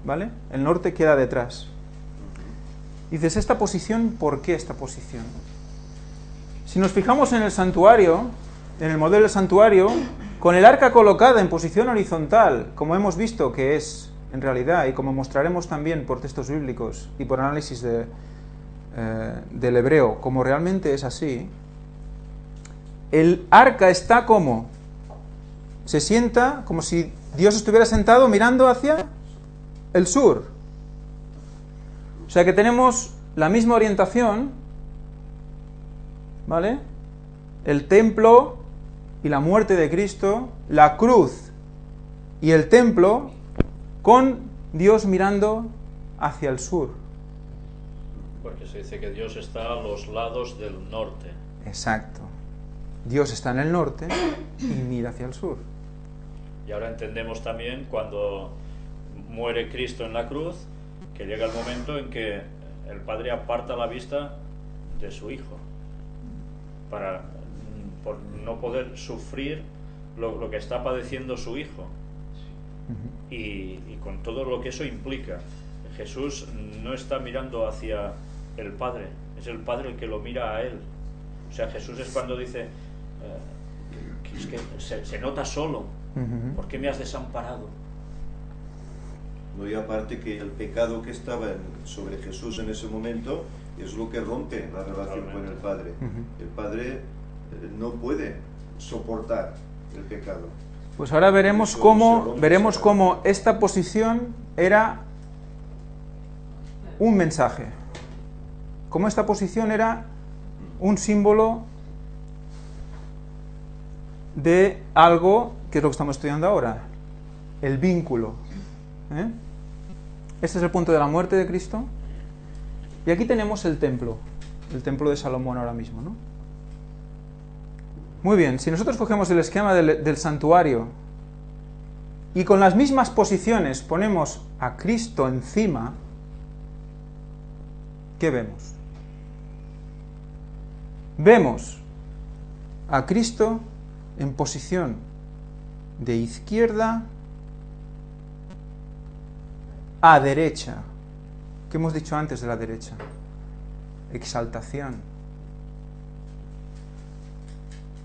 Speaker 1: ¿Vale? El norte queda detrás. Dices, ¿esta posición? ¿Por qué esta posición? Si nos fijamos en el santuario, en el modelo del santuario, con el arca colocada en posición horizontal, como hemos visto que es en realidad, y como mostraremos también por textos bíblicos y por análisis del hebreo, como realmente es así, el arca está como, se sienta como si Dios estuviera sentado mirando hacia el sur. O sea que tenemos la misma orientación, ¿vale? El templo y la muerte de Cristo, la cruz y el templo, con Dios mirando hacia el sur.
Speaker 3: Porque se dice que Dios está a los lados del norte.
Speaker 1: Exacto. Dios está en el norte y mira hacia el sur.
Speaker 3: Y ahora entendemos también cuando muere Cristo en la cruz, que llega el momento en que el Padre aparta la vista de su Hijo por no poder sufrir lo que está padeciendo su Hijo. Y con todo lo que eso implica. Jesús no está mirando hacia el Padre, es el Padre el que lo mira a Él. O sea, Jesús es cuando dice que es que se nota solo. ¿Por qué me has desamparado?
Speaker 2: No, y aparte que el pecado que estaba sobre Jesús en ese momento es lo que rompe la relación con el Padre. El Padre no puede soportar el pecado.
Speaker 1: Pues ahora veremos cómo esta posición era un mensaje. Cómo esta posición era un símbolo de algo que es lo que estamos estudiando ahora. El vínculo. Este es el punto de la muerte de Cristo. Y aquí tenemos el templo de Salomón ahora mismo, ¿no? Muy bien, si nosotros cogemos el esquema del santuario y con las mismas posiciones ponemos a Cristo encima, ¿qué vemos? Vemos a Cristo en posición de izquierda a derecha. ¿Qué hemos dicho antes de la derecha? Exaltación.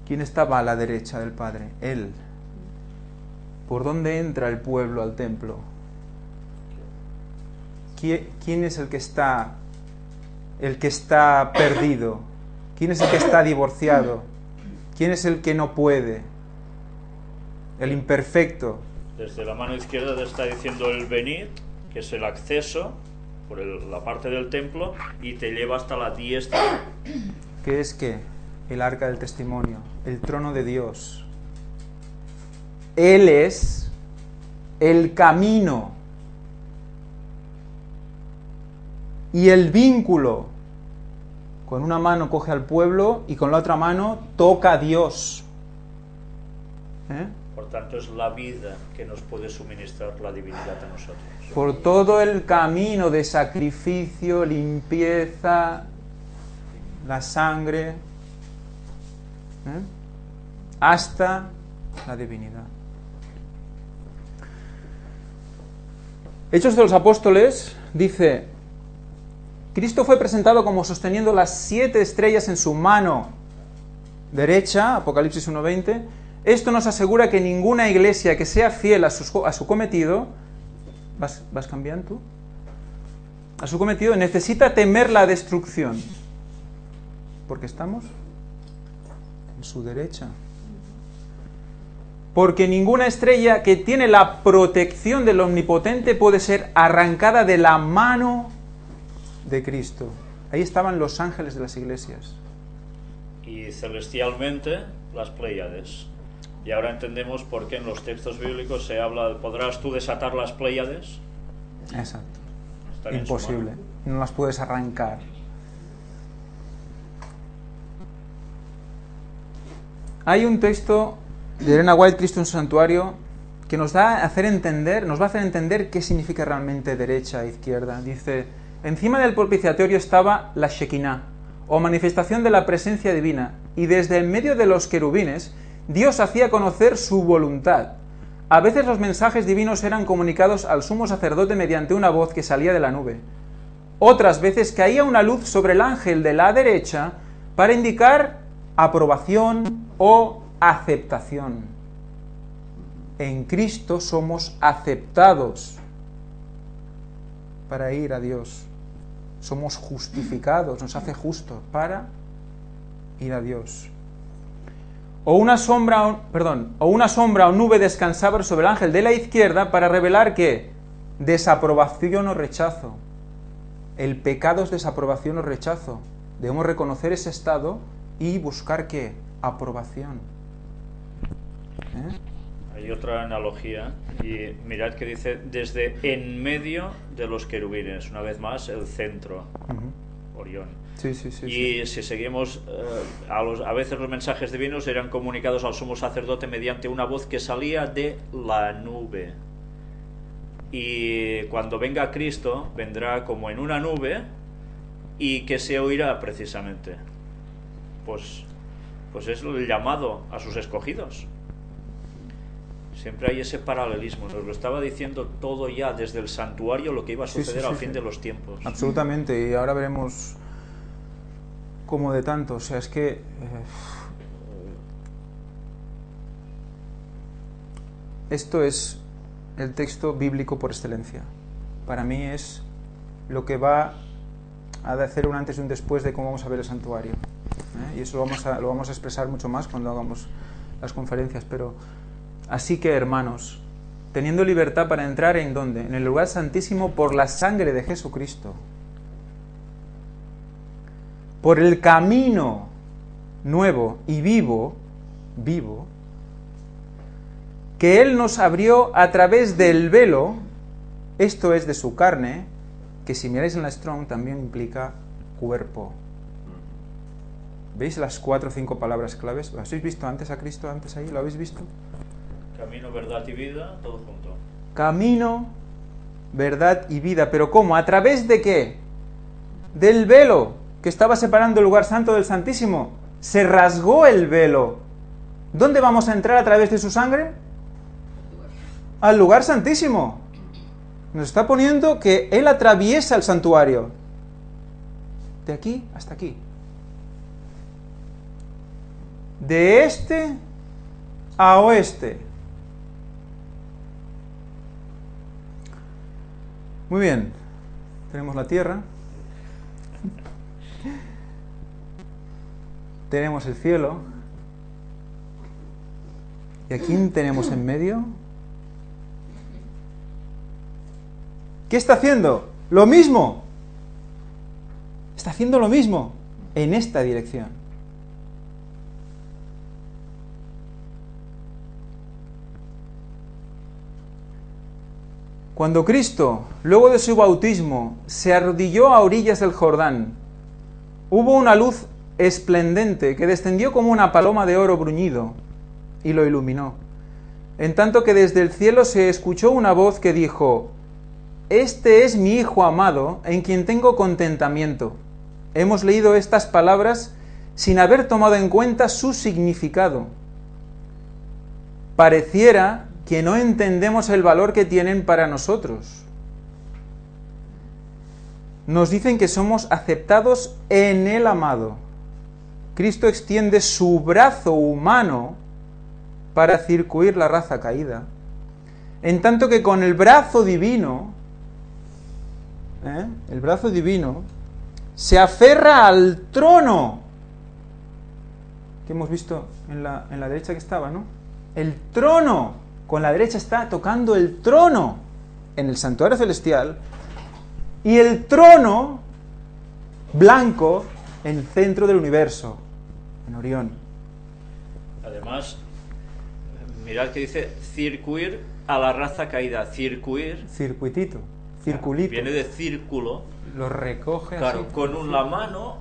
Speaker 1: ¿Quién estaba a la derecha del Padre? Él. ¿Por dónde entra el pueblo al templo? ¿Quién es el que está perdido? ¿Quién es el que está divorciado? ¿Quién es el que no puede? El imperfecto.
Speaker 3: Desde la mano izquierda te está diciendo el venir, que es el acceso por la parte del templo, y te lleva hasta la diestra.
Speaker 1: ¿Qué es qué? El arca del testimonio, el trono de Dios. Él es el camino y el vínculo. Con una mano coge al pueblo y con la otra mano toca a Dios.
Speaker 3: Por tanto, es la vida que nos puede suministrar la divinidad a nosotros.
Speaker 1: Por todo el camino de sacrificio, limpieza, la sangre, hasta la divinidad. Hechos de los Apóstoles dice: Cristo fue presentado como sosteniendo las 7 estrellas en su mano derecha, Apocalipsis 1:20. Esto nos asegura que ninguna iglesia que sea fiel a su cometido, ¿vas cambiando tú? A su cometido necesita temer la destrucción, porque estamos en su derecha. Porque ninguna estrella que tiene la protección del Omnipotente puede ser arrancada de la mano de Cristo. Ahí estaban los ángeles de las iglesias.
Speaker 3: Y celestialmente las Pléyades. Y ahora entendemos por qué en los textos bíblicos se habla, ¿podrás tú desatar las Pléyades?
Speaker 1: Exacto.
Speaker 3: Están en su
Speaker 1: Imposible.
Speaker 3: mano.
Speaker 1: No las puedes arrancar. Hay un texto de Elena White, Cristo en su santuario, que nos va a hacer entender qué significa realmente derecha e izquierda. Dice: encima del propiciatorio estaba la Shekinah, o manifestación de la presencia divina, y desde en medio de los querubines Dios hacía conocer su voluntad. A veces los mensajes divinos eran comunicados al sumo sacerdote mediante una voz que salía de la nube. Otras veces caía una luz sobre el ángel de la derecha para indicar aprobación o aceptación. En Cristo somos aceptados para ir a Dios. Somos justificados, nos hace justos para ir a Dios. O una sombra o nube descansaba sobre el ángel de la izquierda para revelar que desaprobación o rechazo. El pecado es desaprobación o rechazo. Debemos reconocer ese estado y buscar ¿qué? Aprobación.
Speaker 3: Hay otra analogía, y mirad que dice desde en medio de los querubines, una vez más el centro, Orión.
Speaker 1: Sí.
Speaker 3: Y si seguimos, a veces los mensajes divinos eran comunicados al sumo sacerdote mediante una voz que salía de la nube. Y cuando venga Cristo, vendrá como en una nube, y que se oirá precisamente. Pues es el llamado a sus escogidos. Siempre hay ese paralelismo. Nos lo estaba diciendo todo ya desde el santuario, lo que iba a suceder al fin de los tiempos.
Speaker 1: Absolutamente, y ahora veremos cómo de tanto. O sea, es que esto es el texto bíblico por excelencia. Para mí es lo que va a hacer un antes y un después de cómo vamos a ver el santuario. Y eso lo vamos a expresar mucho más cuando hagamos las conferencias. Pero así que, hermanos, teniendo libertad para entrar ¿en dónde? En el lugar santísimo por la sangre de Jesucristo, por el camino nuevo y vivo, que Él nos abrió a través del velo, esto es de su carne, que si miráis en la Strong también implica cuerpo. ¿Veis las 4 o 5 palabras claves? ¿Lo habéis visto antes a Cristo, antes ahí? ¿Lo habéis visto?
Speaker 3: Camino, verdad y vida, todo junto.
Speaker 1: Camino, verdad y vida. ¿Pero cómo? ¿A través de qué? Del velo que estaba separando el lugar santo del Santísimo. Se rasgó el velo. ¿Dónde vamos a entrar a través de su sangre? Al lugar santísimo. Nos está poniendo que Él atraviesa el santuario. De aquí hasta aquí. De este a oeste. Muy bien. Tenemos la tierra. Tenemos el cielo. ¿Y a quién tenemos en medio? ¿Qué está haciendo? Lo mismo. Está haciendo lo mismo en esta dirección. Cuando Cristo, luego de su bautismo, se arrodilló a orillas del Jordán, hubo una luz esplendente que descendió como una paloma de oro bruñido y lo iluminó. En tanto que desde el cielo se escuchó una voz que dijo: Este es mi Hijo amado, en quien tengo contentamiento. Hemos leído estas palabras sin haber tomado en cuenta su significado. Pareciera que no entendemos el valor que tienen para nosotros. Nos dicen que somos aceptados en el amado. Cristo extiende su brazo humano para circuir la raza caída, en tanto que con el brazo divino, se aferra al trono que hemos visto en la derecha que estaba, ¿no? El trono, con la derecha está tocando el trono en el santuario celestial, y el trono blanco en el centro del universo, en Orión.
Speaker 3: Además, mirad que dice circuir a la raza caída. Circuir,
Speaker 1: Circuitito, circulito.
Speaker 3: viene de círculo.
Speaker 1: Lo recoge
Speaker 3: Claro,
Speaker 1: así.
Speaker 3: con la mano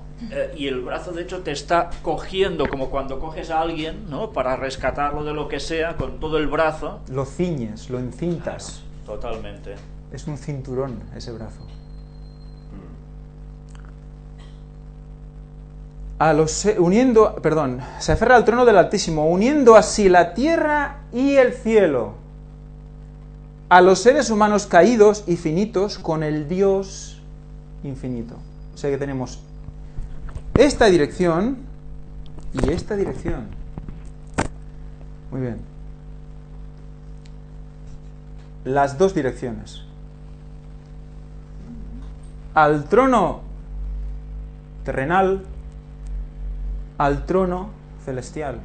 Speaker 3: y el brazo de hecho te está cogiendo, como cuando coges a alguien, ¿no? Para rescatarlo de lo que sea, con todo el brazo.
Speaker 1: Lo ciñes, lo encintas.
Speaker 3: Totalmente.
Speaker 1: Es un cinturón ese brazo. Se aferra al trono del Altísimo, uniendo así la tierra y el cielo, a los seres humanos caídos y finitos con el Dios infinito. O sea que tenemos esta dirección y esta dirección. Muy bien. Las dos direcciones. Al trono terrenal, al trono celestial.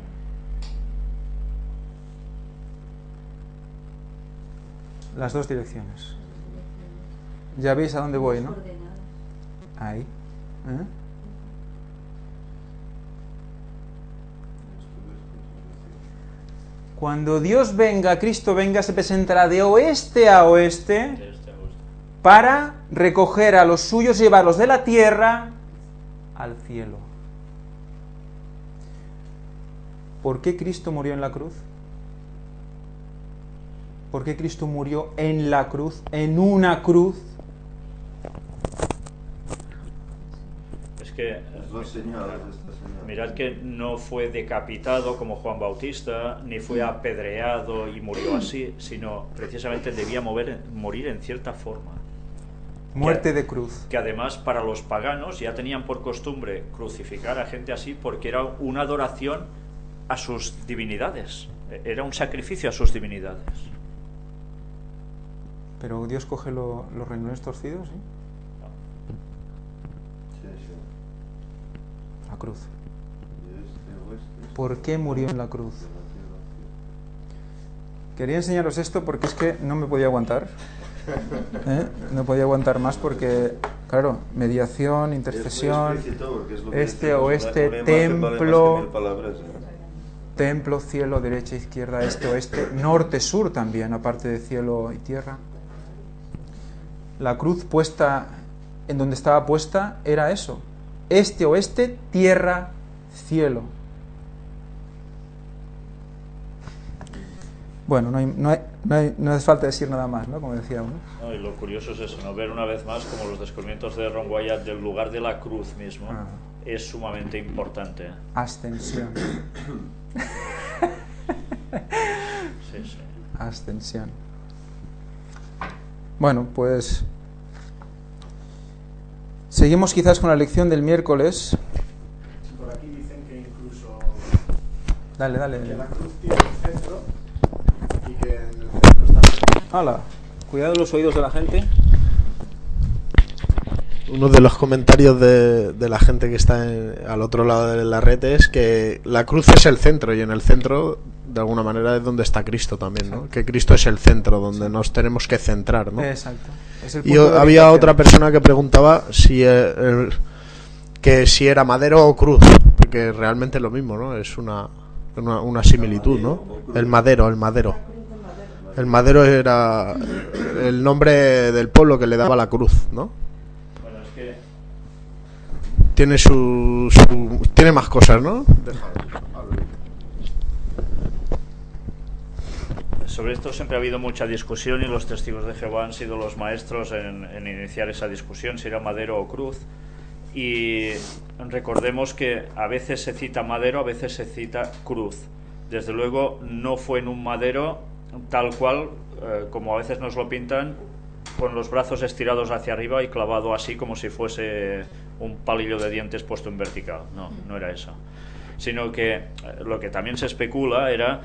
Speaker 1: Las dos direcciones. Ya veis a dónde voy, ¿no? Ahí. Cuando Dios venga, Cristo venga, se presentará de oeste a oeste para recoger a los suyos y llevarlos de la tierra al cielo. ¿Por qué Cristo murió en la cruz? ¿Por qué Cristo murió en la cruz, en una cruz?
Speaker 3: Es que
Speaker 2: Dos señales de esta señal.
Speaker 3: mirad que no fue decapitado como Juan Bautista, ni fue apedreado y murió así, sino precisamente debía morir en cierta forma.
Speaker 1: Muerte de cruz.
Speaker 3: Que además para los paganos ya tenían por costumbre crucificar a gente así porque era una adoración a sus divinidades, era un sacrificio a sus divinidades.
Speaker 1: Pero Dios coge los riñones torcidos, ¿sí?
Speaker 2: Sí, sí.
Speaker 1: La cruz.
Speaker 2: Y este oeste,
Speaker 1: ¿Por qué murió en la cruz?
Speaker 2: de la tierra.
Speaker 1: Quería enseñaros esto porque es que no me podía aguantar. No podía aguantar más porque, claro, mediación, intercesión,
Speaker 2: Es muy explícito porque es lo que
Speaker 1: este,
Speaker 2: decimos,
Speaker 1: oeste,
Speaker 2: una imagen vale más que
Speaker 1: templo,
Speaker 2: 1000 palabras,
Speaker 1: templo, cielo, derecha, izquierda, este, oeste, norte, sur también, aparte de cielo y tierra. la cruz puesta en donde estaba puesta era eso: este, oeste, tierra, cielo. Bueno, no hace falta decir nada más, ¿no? Como decía uno.
Speaker 3: No, y lo curioso es eso, ¿no? Ver una vez más como los descubrimientos de Ron Wyatt del lugar de la cruz mismo es sumamente importante.
Speaker 1: Ascensión.
Speaker 3: Sí, sí.
Speaker 1: Ascensión. Bueno, pues seguimos quizás con la lección del miércoles.
Speaker 5: Por aquí dicen que incluso
Speaker 1: Dale.
Speaker 5: que la cruz tiene un centro y que en el centro está...
Speaker 1: ¡Hala! Cuidado los oídos de la gente.
Speaker 5: Uno de los comentarios de la gente que está al otro lado de la red es que la cruz es el centro, y en el centro de alguna manera es donde está Cristo también, ¿no? Que Cristo es el centro donde nos tenemos que centrar, ¿no?
Speaker 1: Exacto. Es el
Speaker 5: Y
Speaker 1: punto de
Speaker 5: había
Speaker 1: orientación.
Speaker 5: otra persona que preguntaba que si era madero o cruz, porque realmente es lo mismo, ¿no? Es una similitud, ¿no? El madero. El madero era el nombre del pueblo que le daba la cruz, ¿no?
Speaker 3: Bueno, es que
Speaker 5: Tiene tiene más cosas, ¿no?
Speaker 3: sobre esto siempre ha habido mucha discusión y los testigos de Jehová han sido los maestros en iniciar esa discusión, si era madero o cruz. Y recordemos que a veces se cita madero, a veces se cita cruz. Desde luego no fue en un madero tal cual, como a veces nos lo pintan, con los brazos estirados hacia arriba y clavado así como si fuese un palillo de dientes puesto en vertical. No era eso. Sino que lo que también se especula era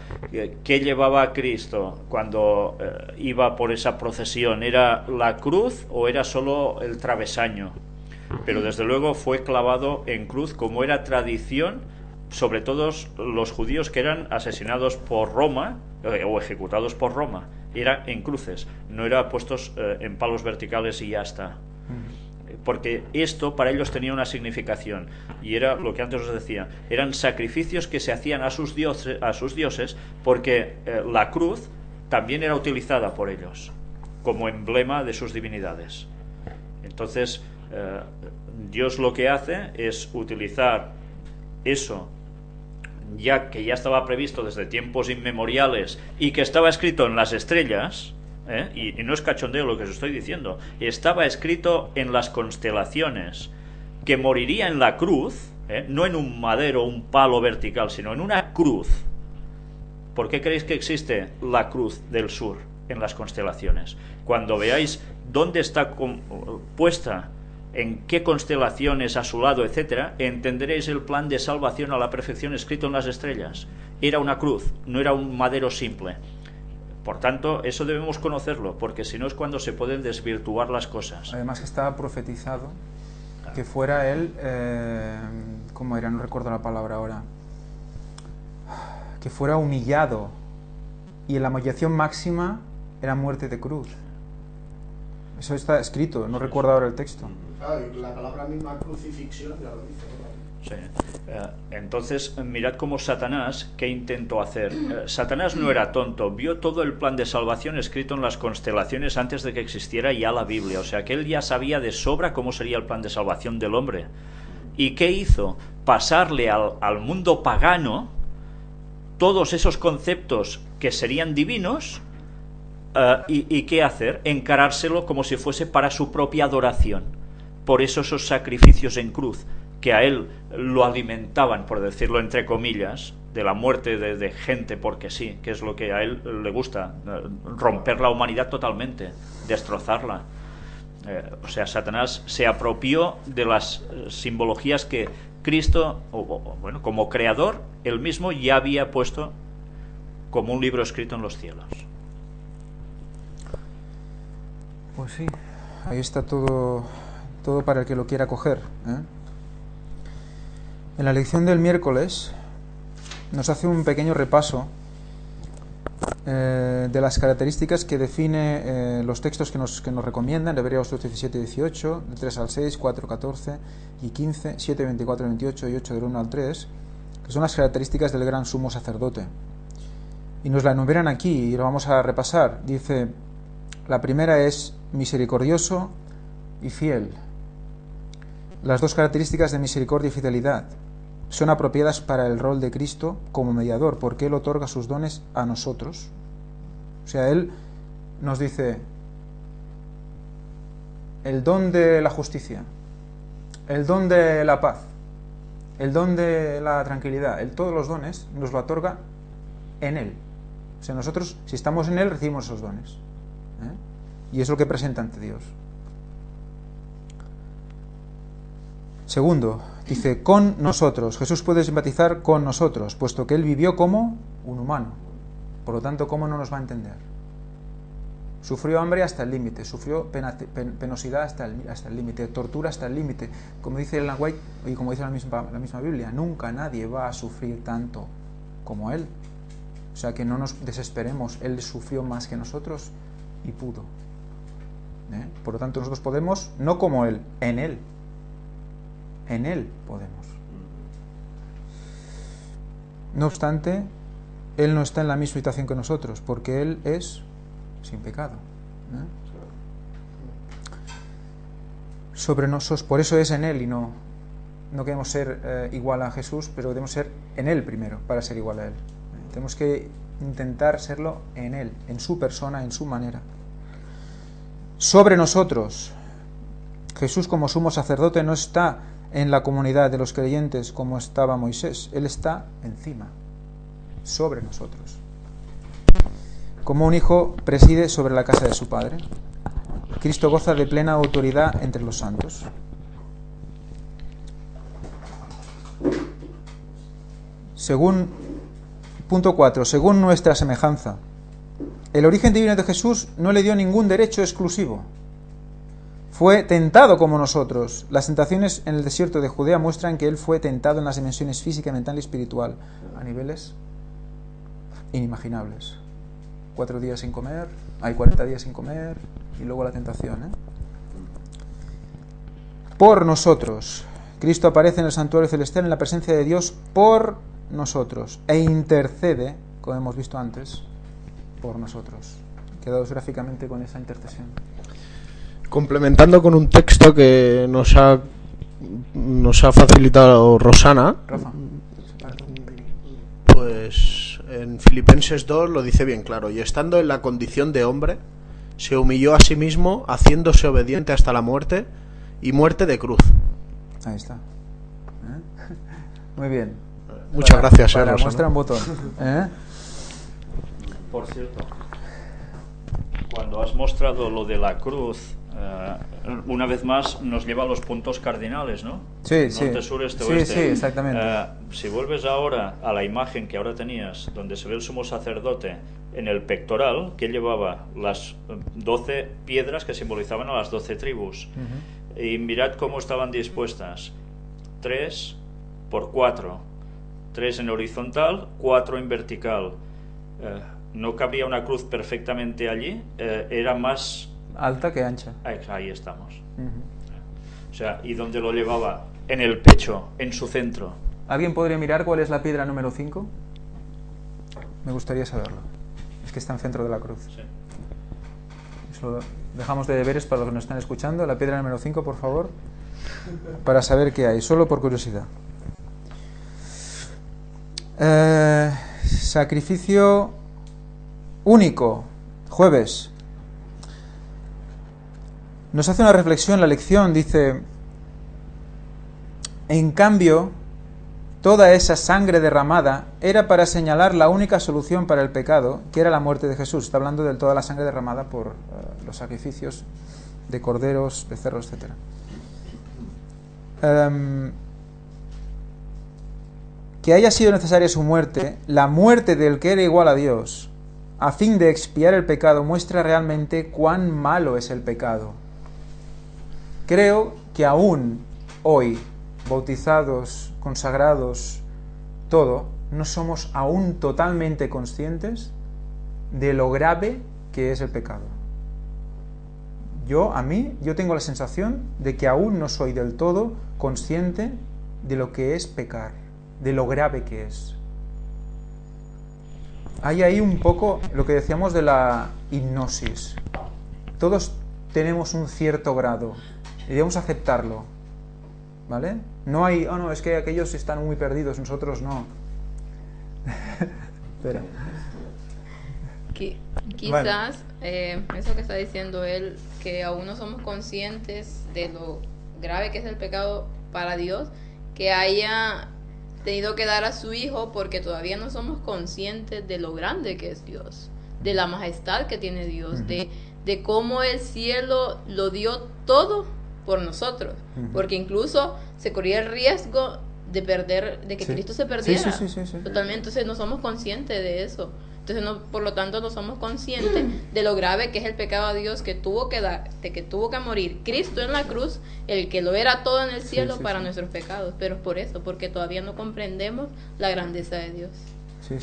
Speaker 3: qué llevaba a Cristo cuando iba por esa procesión. ¿Era la cruz o era solo el travesaño? Pero desde luego fue clavado en cruz, como era tradición, sobre todo los judíos que eran asesinados por Roma o ejecutados por Roma. Era en cruces, no era puestos en palos verticales y ya está. Porque esto para ellos tenía una significación, y era lo que antes os decía, eran sacrificios que se hacían a sus dioses, porque la cruz también era utilizada por ellos como emblema de sus divinidades. Entonces Dios lo que hace es utilizar eso, ya que ya estaba previsto desde tiempos inmemoriales y que estaba escrito en las estrellas. Y no es cachondeo lo que os estoy diciendo, estaba escrito en las constelaciones que moriría en la cruz, no en un madero, un palo vertical, sino en una cruz. ¿Por qué creéis que existe la cruz del sur en las constelaciones? Cuando veáis dónde está puesta, en qué constelaciones a su lado, etcétera, entenderéis el plan de salvación a la perfección escrito en las estrellas. Era una cruz, no era un madero simple. Por tanto, eso debemos conocerlo, porque si no es cuando se pueden desvirtuar las cosas.
Speaker 1: Además que estaba profetizado que fuera él, ¿cómo era? No recuerdo la palabra ahora. Que fuera humillado, y la humillación máxima era muerte de cruz. Eso está escrito, no recuerdo ahora el texto.
Speaker 5: La palabra misma crucifixión ya lo dice, ¿no?
Speaker 3: Sí. Entonces, mirad cómo Satanás, ¿qué intentó hacer? Satanás no era tonto, vio todo el plan de salvación escrito en las constelaciones antes de que existiera ya la Biblia, o sea que él ya sabía de sobra cómo sería el plan de salvación del hombre. ¿Y qué hizo? Pasarle al mundo pagano todos esos conceptos que serían divinos, y ¿qué hacer? Encarárselo como si fuese para su propia adoración. Por eso esos sacrificios en cruz, que a él lo alimentaban, por decirlo entre comillas, de la muerte de gente porque sí, que es lo que a él le gusta, romper la humanidad totalmente, destrozarla. O sea, Satanás se apropió de las simbologías que Cristo, bueno, como creador, él mismo ya había puesto como un libro escrito en los cielos.
Speaker 1: Pues sí, ahí está todo para el que lo quiera coger, En la lección del miércoles nos hace un pequeño repaso de las características que define los textos que nos recomiendan, Hebreos 2, 17 y 18, de 3 al 6, 4, 14 y 15, 7, 24, 28 y 8 del 1 al 3, que son las características del gran sumo sacerdote. Y nos la enumeran aquí y lo vamos a repasar. Dice, la primera es misericordioso y fiel. Las dos características de misericordia y fidelidad son apropiadas para el rol de Cristo como mediador, porque Él otorga sus dones a nosotros. O sea, Él nos dice el don de la justicia, el don de la paz, el don de la tranquilidad, todos los dones nos lo otorga en Él. O sea, nosotros, si estamos en Él, recibimos esos dones. Y es lo que presenta ante Dios. Segundo, dice, con nosotros. Jesús puede simpatizar con nosotros, puesto que Él vivió como un humano. Por lo tanto, ¿cómo no nos va a entender? Sufrió hambre hasta el límite, sufrió penosidad hasta el límite, tortura hasta el límite. Como dice Ellen White, y como dice la misma Biblia, nunca nadie va a sufrir tanto como Él. O sea, que no nos desesperemos. Él sufrió más que nosotros y pudo. Por lo tanto, nosotros podemos, no como Él, en Él. En Él podemos. No obstante, Él no está en la misma situación que nosotros, porque Él es sin pecado. Sobre nosotros, por eso es en Él y no queremos ser igual a Jesús, pero debemos ser en Él primero para ser igual a Él. Tenemos que intentar serlo en Él, en su persona, en su manera. Sobre nosotros, Jesús como sumo sacerdote no está en la comunidad de los creyentes como estaba Moisés. Él está encima, sobre nosotros. Como un hijo preside sobre la casa de su padre, Cristo goza de plena autoridad entre los santos. Punto 4. Según nuestra semejanza. El origen divino de Jesús no le dio ningún derecho exclusivo. Fue tentado como nosotros. Las tentaciones en el desierto de Judea muestran que Él fue tentado en las dimensiones física, mental y espiritual, a niveles inimaginables. 40 días sin comer, y luego la tentación. Por nosotros. Cristo aparece en el santuario celestial en la presencia de Dios por nosotros e intercede, como hemos visto antes, por nosotros. Quedaos gráficamente con esa intercesión.
Speaker 5: Complementando con un texto que nos ha facilitado Rosana,
Speaker 1: Rafa.
Speaker 5: Pues en Filipenses 2 lo dice bien claro: y estando en la condición de hombre, se humilló a sí mismo, haciéndose obediente hasta la muerte, y muerte de cruz.
Speaker 1: Ahí está. Muy bien.
Speaker 5: Muchas gracias,
Speaker 1: Rosana.
Speaker 5: Rosana.
Speaker 1: Un botón.
Speaker 3: Por cierto, cuando has mostrado lo de la cruz, una vez más nos lleva a los puntos cardinales, ¿no?
Speaker 1: Sí, sí.
Speaker 3: Norte, sur, este, oeste.
Speaker 1: Sí, exactamente.
Speaker 3: Si vuelves ahora a la imagen que ahora tenías, donde se ve el sumo sacerdote en el pectoral, que llevaba las 12 piedras que simbolizaban a las 12 tribus. Y mirad cómo estaban dispuestas: 3 por 4, 3 en horizontal, 4 en vertical. No cabía una cruz perfectamente allí, era más
Speaker 1: alta que ancha.
Speaker 3: Ahí estamos. O sea, ¿y dónde lo llevaba? En el pecho, en su centro.
Speaker 1: ¿Alguien podría mirar cuál es la piedra número 5? Me gustaría saberlo. Es que está en el centro de la cruz.
Speaker 3: Sí.
Speaker 1: Eso dejamos de deberes para los que nos están escuchando. La piedra número 5, por favor, para saber qué hay, solo por curiosidad. Sacrificio único, jueves. Nos hace una reflexión la lección, dice: en cambio, toda esa sangre derramada era para señalar la única solución para el pecado, que era la muerte de Jesús. Está hablando de toda la sangre derramada por los sacrificios de corderos, becerros, etc. Que haya sido necesaria su muerte, la muerte del que era igual a Dios, a fin de expiar el pecado, muestra realmente cuán malo es el pecado. Creo que aún hoy, bautizados, consagrados, todo, no somos aún totalmente conscientes de lo grave que es el pecado. Yo tengo la sensación de que aún no soy del todo consciente de lo que es pecar, de lo grave que es. Hay ahí un poco lo que decíamos de la hipnosis. Todos tenemos un cierto grado y debemos aceptarlo, ¿vale? No hay, oh no, es que aquellos están muy perdidos, nosotros no. Espera.
Speaker 4: Quizás eso que está diciendo él, que aún no somos conscientes de lo grave que es el pecado para Dios, que haya tenido que dar a su hijo porque todavía no somos conscientes de lo grande que es Dios, de la majestad que tiene Dios, de cómo el cielo lo dio todo por nosotros, porque incluso se corría el riesgo de perder, de que Cristo se perdiera totalmente. Entonces no somos conscientes de eso. Entonces por lo tanto no somos conscientes de lo grave que es el pecado a Dios, que tuvo que dar, de que tuvo que morir Cristo en la cruz, el que lo era todo en el cielo para nuestros pecados. Pero es por eso, porque todavía no comprendemos la grandeza de Dios.
Speaker 1: Sí.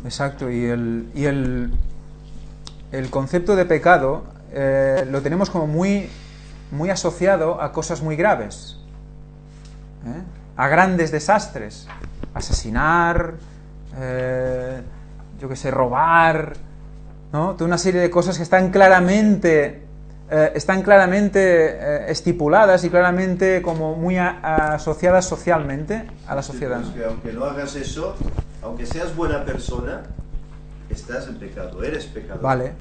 Speaker 1: Exacto. Y el concepto de pecado lo tenemos como muy asociado a cosas muy graves, a grandes desastres, asesinar, yo qué sé, robar, ¿no? Toda una serie de cosas que están claramente estipuladas y claramente como muy asociadas socialmente a la sociedad.
Speaker 2: Sí, que aunque no hagas eso, aunque seas buena persona, estás en pecado, eres pecador.
Speaker 1: Vale,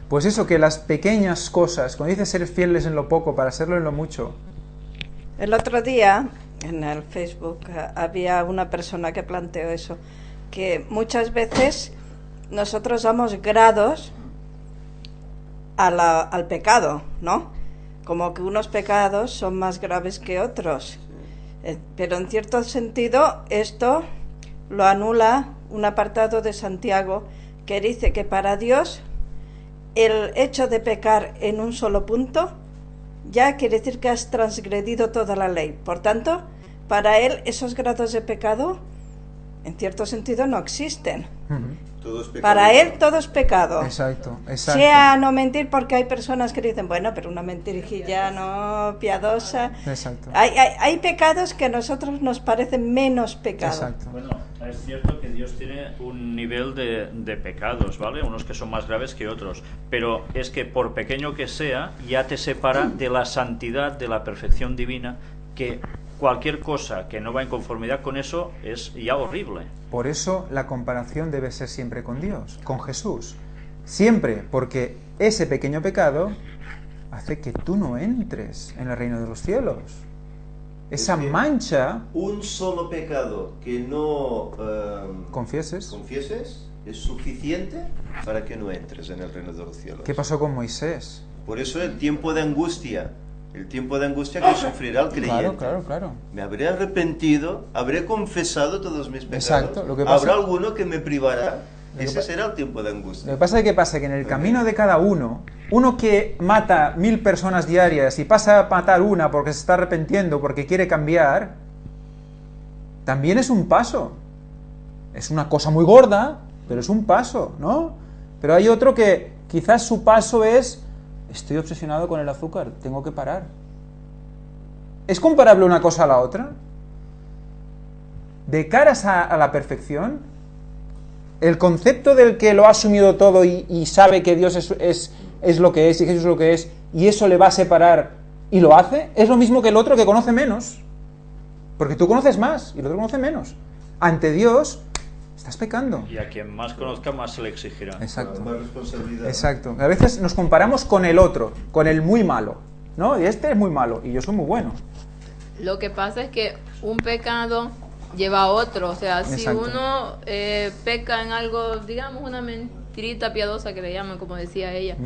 Speaker 1: pues eso, que las pequeñas cosas, cuando dice ser fieles en lo poco para serlo en lo mucho.
Speaker 7: El otro día en el Facebook había una persona que planteó eso, que muchas veces nosotros damos grados al pecado, ¿no? Como que unos pecados son más graves que otros. Pero en cierto sentido esto lo anula un apartado de Santiago que dice que para Dios el hecho de pecar en un solo punto ya quiere decir que has transgredido toda la ley. Por tanto, para él esos grados de pecado en cierto sentido no existen.
Speaker 2: Todo es pecado.
Speaker 7: Para él todo es pecado.
Speaker 1: Exacto.
Speaker 7: Sea no mentir, porque hay personas que dicen, bueno, pero una mentirijilla no piadosa.
Speaker 1: Exacto.
Speaker 7: Hay pecados que a nosotros nos parecen menos pecados.
Speaker 1: Exacto.
Speaker 3: Bueno, es cierto que Dios tiene un nivel de pecados, ¿vale? Unos que son más graves que otros, pero es que por pequeño que sea, ya te separa de la santidad, de la perfección divina, que cualquier cosa que no va en conformidad con eso es ya horrible.
Speaker 1: Por eso la comparación debe ser siempre con Dios, con Jesús. Siempre, porque ese pequeño pecado hace que tú no entres en el reino de los cielos. Esa mancha...
Speaker 2: Un solo pecado que no
Speaker 1: confieses
Speaker 2: es suficiente para que no entres en el reino de los cielos.
Speaker 1: ¿Qué pasó con Moisés?
Speaker 2: Por eso el tiempo de angustia que sufrirá el creyente.
Speaker 1: Claro.
Speaker 2: Me habré arrepentido, habré confesado todos mis pecados.
Speaker 1: Exacto. Lo que pasa...
Speaker 2: Habrá alguno que me privará. Ese será el tiempo de angustia.
Speaker 1: Lo que pasa es que en el camino de cada uno que mata 1000 personas diarias y pasa a matar una porque se está arrepintiendo, porque quiere cambiar, también es un paso. Es una cosa muy gorda, pero es un paso, ¿no? Pero hay otro que quizás su paso es: estoy obsesionado con el azúcar, tengo que parar. ¿Es comparable una cosa a la otra? De caras a la perfección, el concepto del que lo ha asumido todo y sabe que Dios es lo que es y Jesús es lo que es, y eso le va a separar y lo hace, es lo mismo que el otro que conoce menos. Porque tú conoces más y el otro conoce menos. Ante Dios estás pecando.
Speaker 3: Y a quien más conozca, más se le exigirá.
Speaker 1: Exacto.
Speaker 2: Más responsabilidad.
Speaker 1: Exacto. A veces nos comparamos con el otro, con el muy malo, ¿no? Y este es muy malo y yo soy muy bueno.
Speaker 4: Lo que pasa es que un pecado lleva a otro. O sea, si
Speaker 1: Exacto.
Speaker 4: uno peca en algo, digamos una mentirita piadosa que le llaman, como decía ella,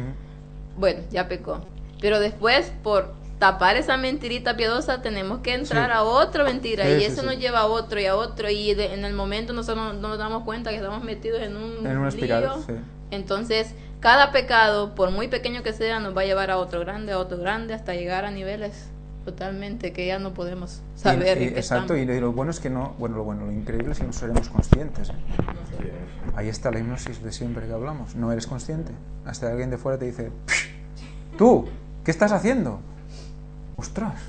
Speaker 4: bueno, ya pecó. Pero después, por tapar esa mentirita piadosa, tenemos que entrar a otra mentira, y eso nos lleva a otro y a otro, y en el momento nosotros no nos damos cuenta que estamos metidos en un
Speaker 1: espiral,
Speaker 4: lío.
Speaker 1: sí.
Speaker 4: Entonces, cada pecado, por muy pequeño que sea, nos va a llevar a otro grande, hasta llegar a niveles totalmente que ya no podemos saber.
Speaker 1: Exacto, y lo bueno es que no, lo increíble es que no seremos conscientes. Ahí está la hipnosis de siempre que hablamos. No eres consciente. Hasta alguien de fuera te dice: tú, ¿qué estás haciendo? ¡Ostras!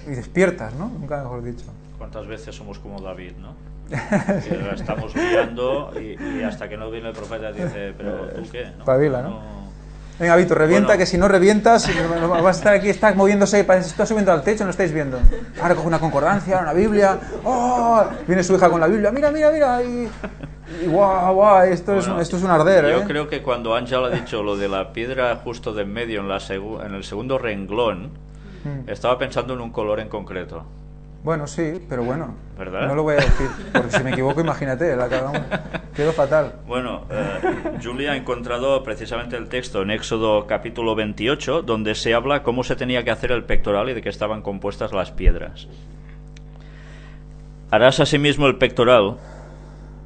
Speaker 1: Y despiertas, ¿no? Nunca mejor dicho.
Speaker 3: ¿Cuántas veces somos como David, no? Que la estamos liando y hasta que no viene el profeta dice: ¿pero tú qué? ¿No?
Speaker 1: Pavila, ¿no? Venga, Víctor, revienta,
Speaker 3: Bueno.
Speaker 1: que si no revientas, vas a estar aquí, está moviéndose, parece que está subiendo al techo, no estáis viendo. Ahora coge una concordancia, una Biblia. ¡Oh! Viene su hija con la Biblia. Mira, mira, mira. Y guau, guau, esto
Speaker 3: Bueno,
Speaker 1: es un arder,
Speaker 3: Yo
Speaker 1: ¿eh?
Speaker 3: creo que cuando Ángel ha dicho lo de la piedra justo de en medio, en el segundo renglón, estaba pensando en un color en concreto.
Speaker 1: Bueno, sí, pero bueno.
Speaker 3: ¿Verdad?
Speaker 1: No lo voy a decir, porque si me equivoco, imagínate, la cagamos. Quedó fatal.
Speaker 3: Bueno, Julia ha encontrado precisamente el texto en Éxodo capítulo 28, donde se habla cómo se tenía que hacer el pectoral y de qué estaban compuestas las piedras. Harás asimismo el pectoral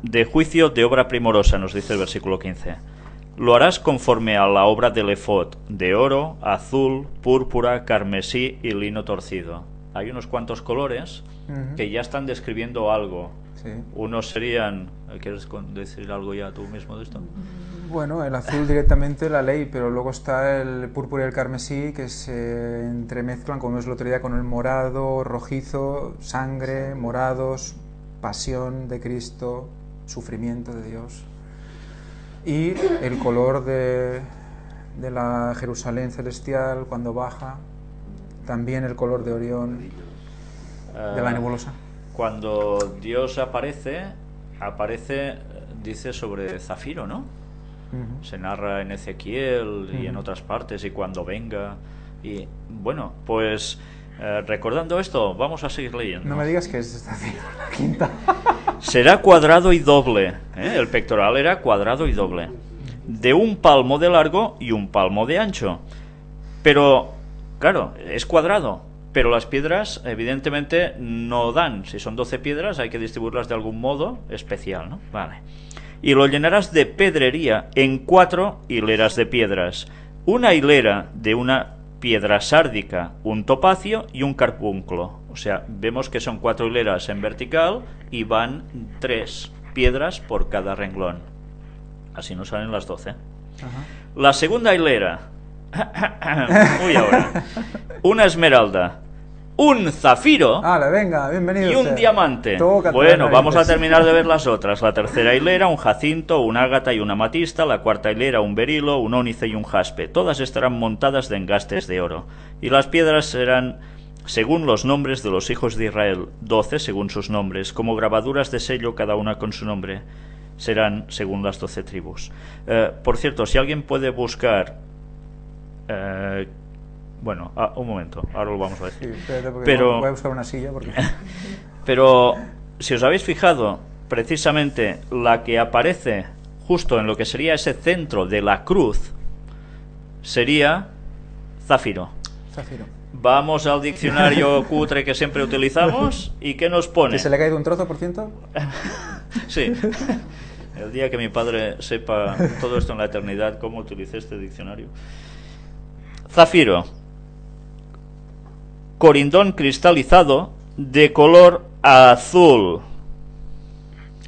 Speaker 3: de juicio de obra primorosa, nos dice el versículo 15. Lo harás conforme a la obra del efod, de oro, azul, púrpura, carmesí y lino torcido. Hay unos cuantos colores que ya están describiendo algo.
Speaker 1: Sí.
Speaker 3: Unos serían... ¿Quieres decir algo ya tú mismo de esto?
Speaker 1: Bueno, el azul directamente la ley, pero luego está el púrpura y el carmesí que se entremezclan, como vimos el otro día, con el morado, rojizo, sangre, morados, pasión de Cristo, sufrimiento de Dios. Y el color de la Jerusalén celestial cuando baja, también el color de Orión, de la nebulosa.
Speaker 3: Cuando Dios aparece, dice sobre zafiro, ¿no? Se narra en Ezequiel y en otras partes, y cuando venga. Y bueno, pues recordando esto, vamos a seguir leyendo.
Speaker 1: No me digas que es esta la quinta.
Speaker 3: Será cuadrado y doble, ¿eh? El pectoral era cuadrado y doble, de 1 palmo de largo y 1 palmo de ancho. Pero, claro, es cuadrado, pero las piedras evidentemente no dan. Si son 12 piedras hay que distribuirlas de algún modo especial, ¿no? Vale. Y lo llenarás de pedrería en 4 hileras de piedras. Una hilera de una piedra sárdica, un topacio y un carbunclo. O sea, vemos que son 4 hileras en vertical y van 3 piedras por cada renglón. Así nos salen las 12.
Speaker 1: Ajá.
Speaker 3: La segunda hilera. Uy, ahora. Una esmeralda, un zafiro
Speaker 1: Vale, venga, bienvenido.
Speaker 3: y un
Speaker 1: usted.
Speaker 3: diamante.
Speaker 1: Tócate
Speaker 3: Bueno,
Speaker 1: las
Speaker 3: vamos a
Speaker 1: narices.
Speaker 3: terminar de ver las otras. La tercera hilera, un jacinto, un ágata y una amatista. La cuarta hilera, un berilo, un ónice y un jaspe. Todas estarán montadas de engastes de oro. Y las piedras serán según los nombres de los hijos de Israel, 12 según sus nombres, como grabaduras de sello cada una con su nombre. Serán según las 12 tribus. Por cierto, si alguien puede buscar... bueno, un momento, ahora lo vamos a decir.
Speaker 1: Sí, espérate, porque
Speaker 3: Pero-
Speaker 1: voy a buscar una silla porque...
Speaker 3: Pero si os habéis fijado, precisamente la que aparece justo en lo que sería ese centro de la cruz sería zafiro.
Speaker 1: Zafiro.
Speaker 3: Vamos al diccionario cutre que siempre utilizamos y ¿qué nos pone?
Speaker 1: ¿Que se le ha caído un trozo, por ciento?
Speaker 3: Sí. El día que mi padre sepa todo esto en la eternidad, cómo utilicé este diccionario. Zafiro. Corindón cristalizado de color azul.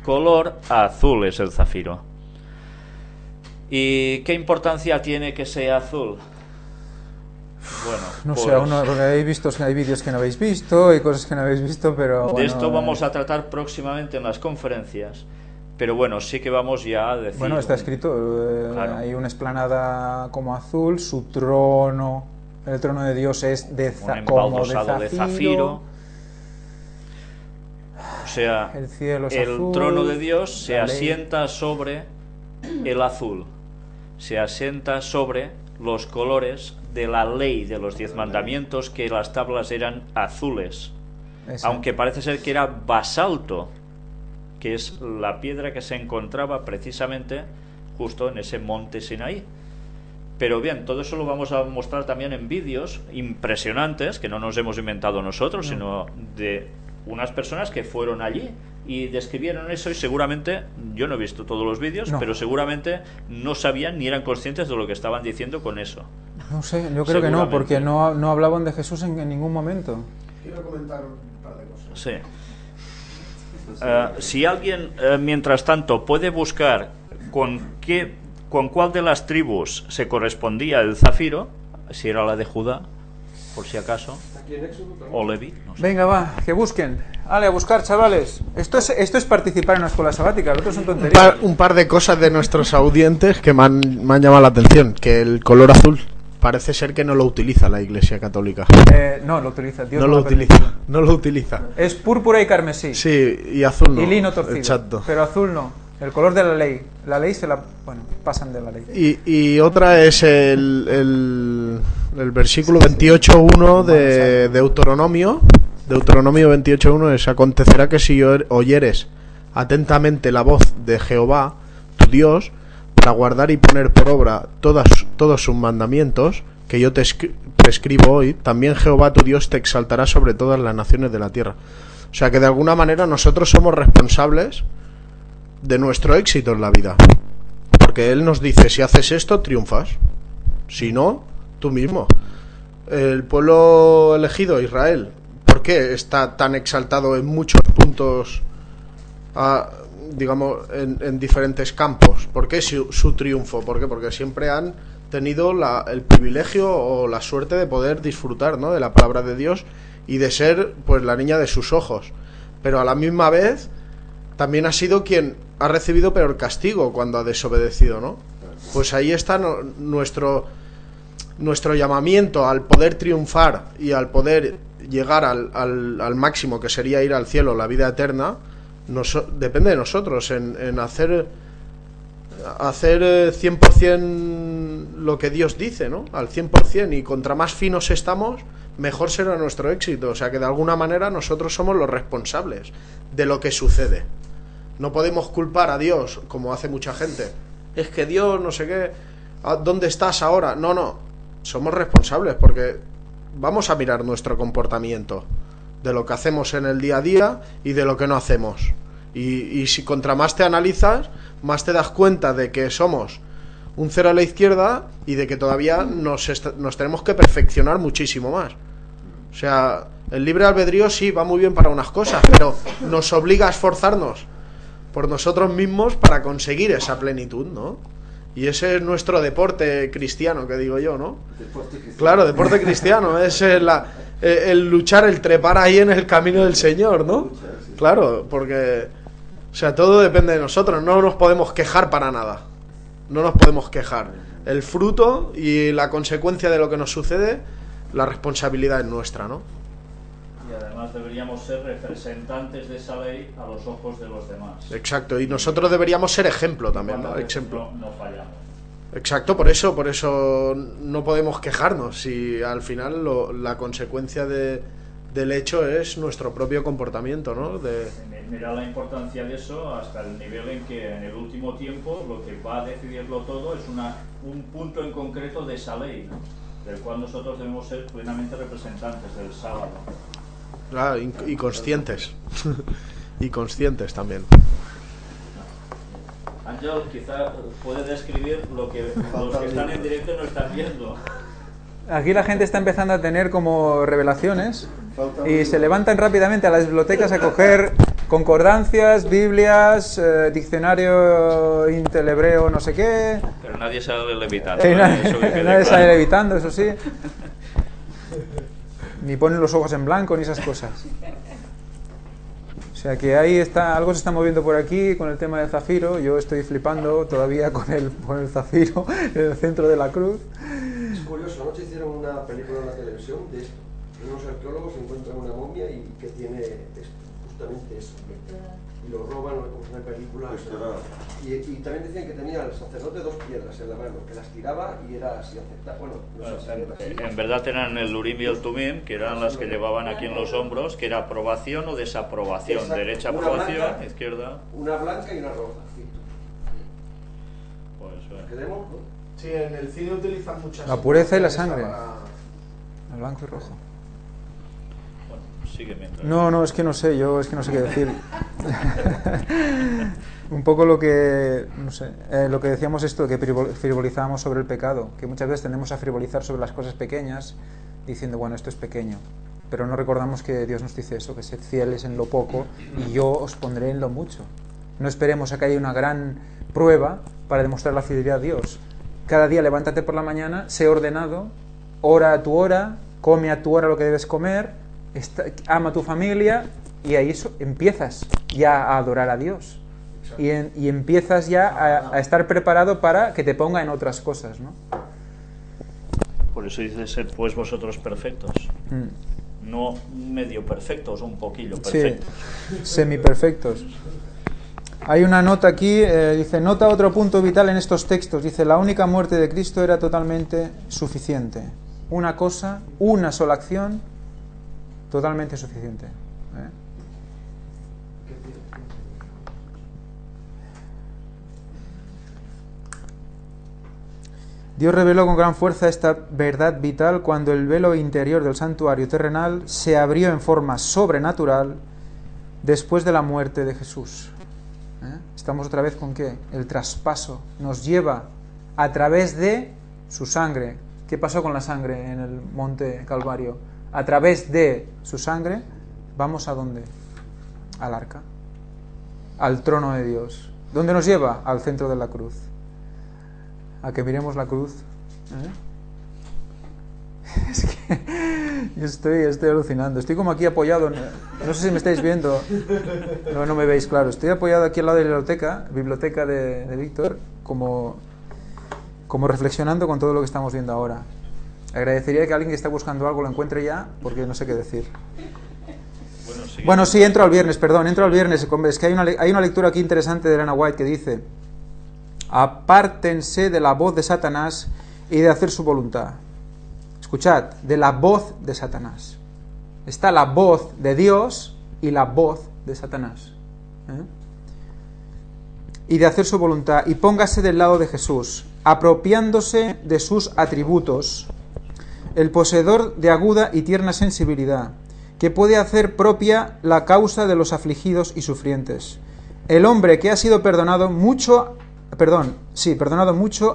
Speaker 3: Color azul es el zafiro. ¿Y qué importancia tiene que sea azul? Bueno,
Speaker 1: No
Speaker 3: pues,
Speaker 1: sé, aún no, porque habéis visto, hay vídeos que no habéis visto y cosas que no habéis visto, pero
Speaker 3: de
Speaker 1: bueno,
Speaker 3: esto vamos a tratar próximamente en las conferencias. Pero bueno, sí que vamos ya a decir...
Speaker 1: Bueno, está escrito,
Speaker 3: Claro.
Speaker 1: hay una esplanada como azul, su trono, el trono de Dios es de
Speaker 3: un
Speaker 1: como
Speaker 3: embaldosado de zafiro. O sea,
Speaker 1: el cielo es
Speaker 3: el
Speaker 1: azul,
Speaker 3: trono de Dios se
Speaker 1: la ley.
Speaker 3: asienta sobre el azul, se asienta sobre los colores de la ley de los 10 mandamientos, que las tablas eran azules,
Speaker 1: Eso.
Speaker 3: aunque parece ser que era basalto, que es la piedra que se encontraba precisamente justo en ese monte Sinaí. Pero bien, todo eso lo vamos a mostrar también en vídeos impresionantes, que no nos hemos inventado nosotros, sino de unas personas que fueron allí y describieron eso, y seguramente, yo no he visto todos los vídeos,
Speaker 1: No.
Speaker 3: pero seguramente no sabían ni eran conscientes de lo que estaban diciendo con eso.
Speaker 1: No sé, yo creo que no,
Speaker 3: Seguramente.
Speaker 1: porque no hablaban de Jesús en ningún momento.
Speaker 5: Quiero comentar un par de cosas.
Speaker 3: Sí. Si alguien, mientras tanto, puede buscar con cuál de las tribus se correspondía el zafiro, si era la de Judá, por si acaso, o Leví, no sé.
Speaker 1: Venga, va, que busquen. Vale, a buscar, chavales. Esto es participar en una escuela sabática, lo otro son tonterías.
Speaker 5: Un par de cosas de nuestros audientes que me han llamado la atención. Que el color azul parece ser que no lo utiliza la Iglesia Católica.
Speaker 1: No, lo utiliza. Dios
Speaker 5: No
Speaker 1: no
Speaker 5: lo
Speaker 1: ha permitido.
Speaker 5: utiliza. No lo utiliza.
Speaker 1: Es púrpura y carmesí.
Speaker 5: Sí, y azul no.
Speaker 1: Y lino torcido.
Speaker 5: Exacto.
Speaker 1: Pero azul no. El color de la ley. La ley pasan de la ley.
Speaker 5: Y otra es el versículo 28.1 de Deuteronomio. Deuteronomio 28.1 es: acontecerá que si oyeres atentamente la voz de Jehová, tu Dios, para guardar y poner por obra todos sus mandamientos, que yo te prescribo hoy, también Jehová tu Dios te exaltará sobre todas las naciones de la tierra. O sea que de alguna manera nosotros somos responsables de nuestro éxito en la vida, porque Él nos dice: si haces esto, triunfas; si no, tú mismo. El pueblo elegido, Israel, ¿por qué está tan exaltado en muchos puntos, digamos, en diferentes campos? ¿Por qué su triunfo? ¿Por qué? Porque siempre han tenido el privilegio o la suerte de poder disfrutar, ¿no?, de la palabra de Dios y de ser, pues, la niña de sus ojos. Pero a la misma vez también ha sido quien ha recibido peor castigo cuando ha desobedecido, ¿no? Pues ahí está nuestro llamamiento al poder triunfar y al poder llegar al máximo, que sería ir al cielo, la vida eterna. Depende de nosotros en hacer 100% lo que Dios dice, ¿no? Al 100%, y contra más finos estamos, mejor será nuestro éxito. O sea que de alguna manera nosotros somos los responsables de lo que sucede. No podemos culpar a Dios, como hace mucha gente. Es que Dios, no sé qué, ¿dónde estás ahora? No, somos responsables, porque vamos a mirar nuestro comportamiento, de lo que hacemos en el día a día y de lo que no hacemos. Y si contra más te analizas, más te das cuenta de que somos un cero a la izquierda y de que todavía nos tenemos que perfeccionar muchísimo más. O sea, el libre albedrío sí va muy bien para unas cosas, pero nos obliga a esforzarnos por nosotros mismos para conseguir esa plenitud, ¿no? Y ese es nuestro deporte cristiano, que digo yo, ¿no? Claro, deporte cristiano, es el luchar, el trepar ahí en el camino del Señor, ¿no? Claro, porque, o sea, todo depende de nosotros, no nos podemos quejar para nada, no nos podemos quejar. El fruto y la consecuencia de lo que nos sucede, la responsabilidad es nuestra, ¿no?
Speaker 3: Y además deberíamos ser representantes de esa ley a los ojos de los demás.
Speaker 5: Exacto, y nosotros deberíamos ser ejemplo también, ¿no? Ejemplo.
Speaker 3: No fallamos.
Speaker 5: Exacto, por eso no podemos quejarnos, si al final la consecuencia del hecho es nuestro propio comportamiento, ¿no?
Speaker 3: Mira la importancia de eso hasta el nivel en que en el último tiempo lo que va a decidirlo todo es un punto en concreto de esa ley, ¿no?, del cual nosotros debemos ser plenamente representantes del sábado.
Speaker 5: Claro, y conscientes. Y conscientes también.
Speaker 3: Ángel, quizá puede describir lo que los que están en directo no están viendo.
Speaker 1: Aquí la gente está empezando a tener como revelaciones y se levantan rápidamente a las bibliotecas a coger concordancias, Biblias, diccionario intelebreo, no sé qué.
Speaker 3: Pero nadie sale levitando.
Speaker 1: Nadie sale levitando, eso sí. Ni ponen los ojos en blanco ni esas cosas. O sea que ahí está, algo se está moviendo por aquí con el tema del zafiro. Yo estoy flipando todavía con el zafiro en el centro de la cruz.
Speaker 8: Es curioso, anoche hicieron una película en la televisión de esto. Unos arqueólogos encuentran una momia y que tiene esto, justamente eso. Y lo roban, como una película. Y también decían que tenía el sacerdote 2 piedras en la mano, que las tiraba y era así aceptada. Bueno, no sé si
Speaker 3: en verdad eran el Urim y el Tumim, que eran las que llevaban aquí en los hombros, que era aprobación o desaprobación. Exacto. Derecha aprobación, blanca, izquierda.
Speaker 8: Una blanca y una roja. Sí.
Speaker 3: Pues,
Speaker 8: ¿Queremos? ¿No?
Speaker 5: Sí, en el cine utilizan muchas.
Speaker 1: La pureza y la sangre. El blanco y rojo.
Speaker 3: Bueno, sigue mientras.
Speaker 1: No, es que no sé, no sé qué decir. Un poco lo que, no sé, lo que decíamos esto, que frivolizábamos sobre el pecado, que muchas veces tendemos a frivolizar sobre las cosas pequeñas, diciendo, bueno, esto es pequeño, pero no recordamos que Dios nos dice eso, que sed fieles en lo poco y yo os pondré en lo mucho. No esperemos a que haya una gran prueba para demostrar la fidelidad a Dios. Cada día levántate por la mañana, sé ordenado, ora a tu hora, come a tu hora lo que debes comer, ama a tu familia y ahí empiezas ya a adorar a Dios. Y empiezas ya a estar preparado para que te ponga en otras cosas, ¿no?
Speaker 3: Por eso dice ser pues vosotros perfectos. No medio perfectos, un poquillo perfectos.
Speaker 1: Sí, semiperfectos. Hay una nota aquí, dice, nota otro punto vital en estos textos. Dice, la única muerte de Cristo era totalmente suficiente. Una cosa, una sola acción, totalmente suficiente. Dios reveló con gran fuerza esta verdad vital cuando el velo interior del santuario terrenal se abrió en forma sobrenatural después de la muerte de Jesús. Estamos otra vez con ¿qué? El traspaso nos lleva a través de su sangre. ¿Qué pasó con la sangre en el monte Calvario? A través de su sangre vamos ¿a dónde? Al arca, al trono de Dios. ¿Dónde nos lleva? Al centro de la cruz. A que miremos la cruz. Es que yo estoy alucinando. Estoy como aquí apoyado. No sé si me estáis viendo. No me veis, claro. Estoy apoyado aquí al lado de la biblioteca de Víctor, como reflexionando con todo lo que estamos viendo ahora. Agradecería que alguien que esté buscando algo lo encuentre ya, porque no sé qué decir. Bueno, sí, entro al viernes. Es que hay una lectura aquí interesante de Elena White que dice: apártense de la voz de Satanás y de hacer su voluntad. Escuchad, de la voz de Satanás. Está la voz de Dios y la voz de Satanás. Y de hacer su voluntad. Y póngase del lado de Jesús, apropiándose de sus atributos, el poseedor de aguda y tierna sensibilidad, que puede hacer propia la causa de los afligidos y sufrientes. El hombre que ha sido perdonado mucho,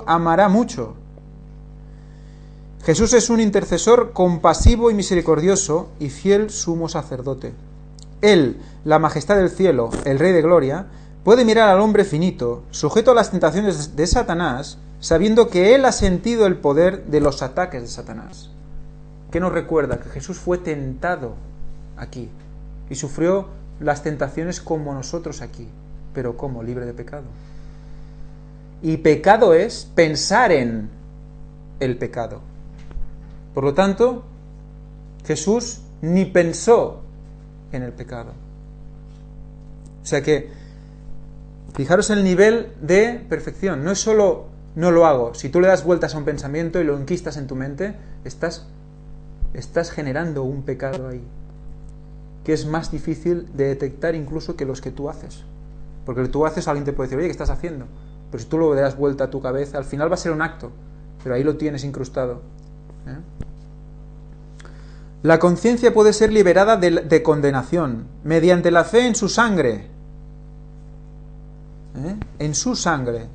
Speaker 1: amará mucho. Jesús es un intercesor compasivo y misericordioso y fiel sumo sacerdote. Él, la majestad del cielo, el Rey de gloria, puede mirar al hombre finito, sujeto a las tentaciones de Satanás, sabiendo que él ha sentido el poder de los ataques de Satanás. ¿Qué nos recuerda? Que Jesús fue tentado aquí y sufrió las tentaciones como nosotros aquí. ¿Pero cómo? Libre de pecado. Y pecado es pensar en el pecado. Por lo tanto, Jesús ni pensó en el pecado. O sea que, fijaros en el nivel de perfección. No es solo no lo hago. Si tú le das vueltas a un pensamiento y lo enquistas en tu mente, estás generando un pecado ahí, que es más difícil de detectar incluso que los que tú haces. Porque lo que tú haces, alguien te puede decir, oye, ¿qué estás haciendo? Pero si tú lo das vuelta a tu cabeza, al final va a ser un acto, pero ahí lo tienes incrustado. La conciencia puede ser liberada de condenación mediante la fe en su sangre. En su sangre.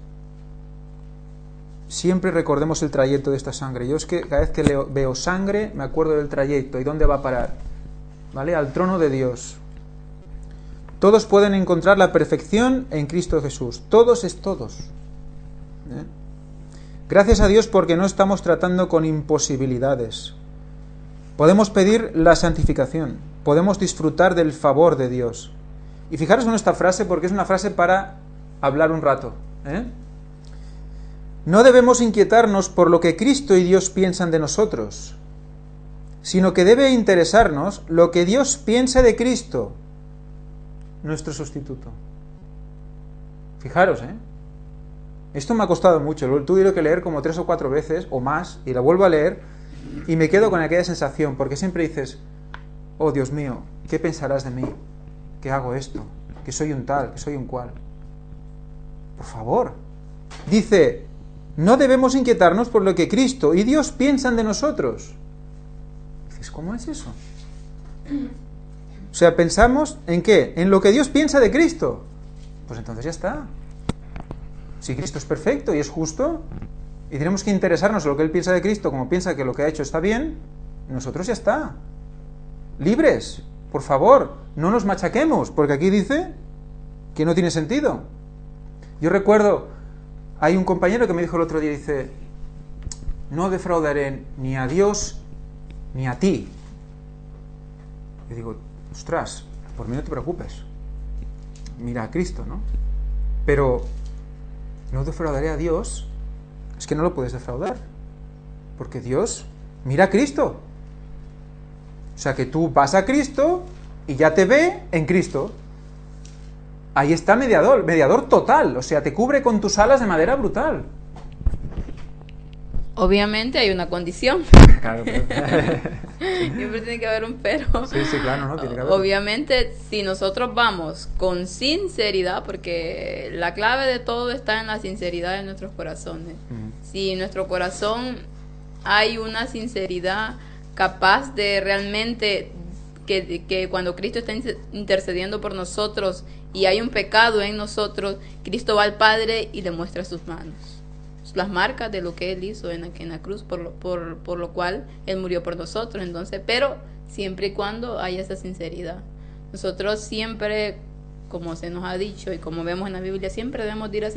Speaker 1: Siempre recordemos el trayecto de esta sangre. Yo es que cada vez que veo sangre me acuerdo del trayecto y dónde va a parar. ¿Vale? Al trono de Dios. Todos pueden encontrar la perfección en Cristo Jesús. Todos es todos. Gracias a Dios porque no estamos tratando con imposibilidades. Podemos pedir la santificación. Podemos disfrutar del favor de Dios. Y fijaros en esta frase porque es una frase para hablar un rato. No debemos inquietarnos por lo que Cristo y Dios piensan de nosotros, sino que debe interesarnos lo que Dios piensa de Cristo, nuestro sustituto. Fijaros, esto me ha costado mucho. Lo tuve que leer como 3 o 4 veces o más y la vuelvo a leer y me quedo con aquella sensación, porque siempre dices, oh Dios mío, ¿qué pensarás de mí? Que hago esto, que soy un tal, que soy un cual. Por favor. Dice, no debemos inquietarnos por lo que Cristo y Dios piensan de nosotros. Dices, ¿cómo es eso? O sea, pensamos en ¿qué? En lo que Dios piensa de Cristo. Pues entonces ya está. Si Cristo es perfecto y es justo, y tenemos que interesarnos en lo que Él piensa de Cristo, como piensa que lo que ha hecho está bien, nosotros ya está. Libres, por favor, no nos machaquemos, porque aquí dice que no tiene sentido. Yo recuerdo, hay un compañero que me dijo el otro día, dice, no defraudaré ni a Dios ni a ti. Y digo, ostras, por mí no te preocupes. Mira a Cristo, ¿no? Pero no defraudaré a Dios. Es que no lo puedes defraudar. Porque Dios mira a Cristo. O sea que tú vas a Cristo y ya te ve en Cristo. Ahí está el mediador total. O sea, te cubre con tus alas de madera brutal.
Speaker 4: Obviamente hay una condición.
Speaker 1: Claro,
Speaker 4: Siempre tiene que haber un pero.
Speaker 1: Sí, claro, ¿no? Tiene que haber.
Speaker 4: Obviamente, si nosotros vamos con sinceridad, porque la clave de todo está en la sinceridad de nuestros corazones. Si en nuestro corazón hay una sinceridad capaz de realmente que cuando Cristo está intercediendo por nosotros y hay un pecado en nosotros, Cristo va al Padre y le muestra sus manos, las marcas de lo que Él hizo en la cruz, por lo cual Él murió por nosotros. Entonces, pero siempre y cuando haya esa sinceridad. Nosotros siempre, como se nos ha dicho y como vemos en la Biblia, siempre debemos ir